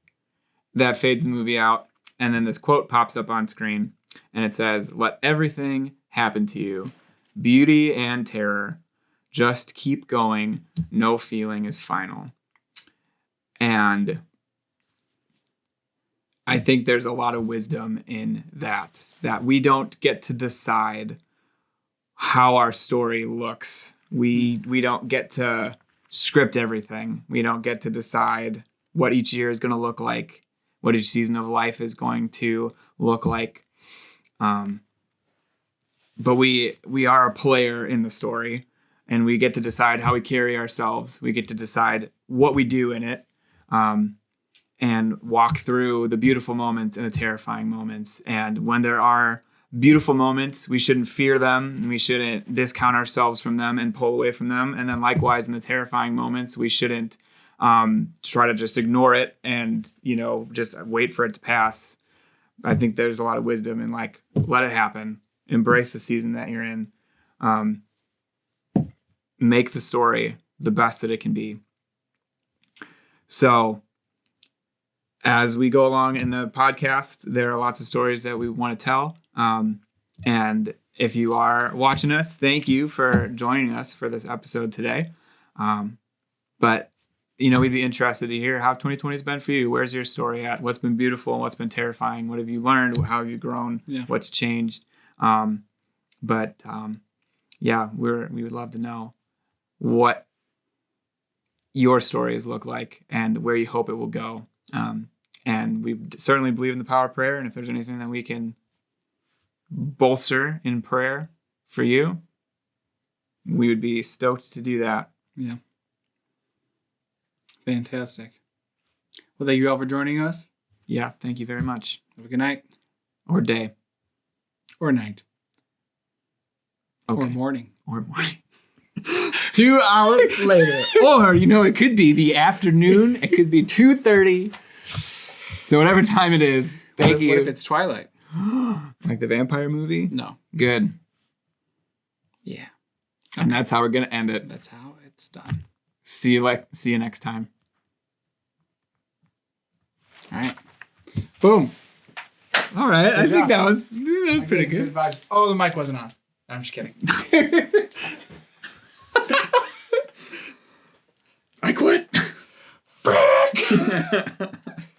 that fades the movie out, and then this quote pops up on screen, and it says, "Let everything happen to you, beauty and terror. Just keep going. No feeling is final." And I think there's a lot of wisdom in that we don't get to decide how our story looks. We don't get to script everything. We don't get to decide what each year is going to look like, what each season of life is going to look like. But we are a player in the story, and we get to decide how we carry ourselves. We get to decide what we do in it. And walk through the beautiful moments and the terrifying moments. And when there are beautiful moments, we shouldn't fear them. We shouldn't discount ourselves from them and pull away from them. And then likewise, in the terrifying moments, we shouldn't try to just ignore it and, just wait for it to pass. I think there's a lot of wisdom in let it happen. Embrace the season that you're in. Make the story the best that it can be. So as we go along in the podcast, there are lots of stories that we want to tell. And if you are watching us, thank you for joining us for this episode today. But, we'd be interested to hear how 2020 has been for you. Where's your story at? What's been beautiful and what's been terrifying? What have you learned? How have you grown? Yeah. What's changed? We would love to know what your stories look like and where you hope it will go. And we certainly believe in the power of prayer. And if there's anything that we can bolster in prayer for you, we would be stoked to do that. Yeah. Fantastic. Well, thank you all for joining us. Yeah. Thank you very much. Have a good night. Or day. Or night. Okay. Or morning. 2 hours later. Or, it could be the afternoon. It could be 2:30. So whatever time it is, thank you. What if it's Twilight? Like the vampire movie? No. Good. Yeah. And that's how we're going to end it. That's how it's done. See you next time. All right. Boom. All right. I think that was pretty Good good. vibes. Oh, the mic wasn't on. I'm just kidding. I quit. Frick.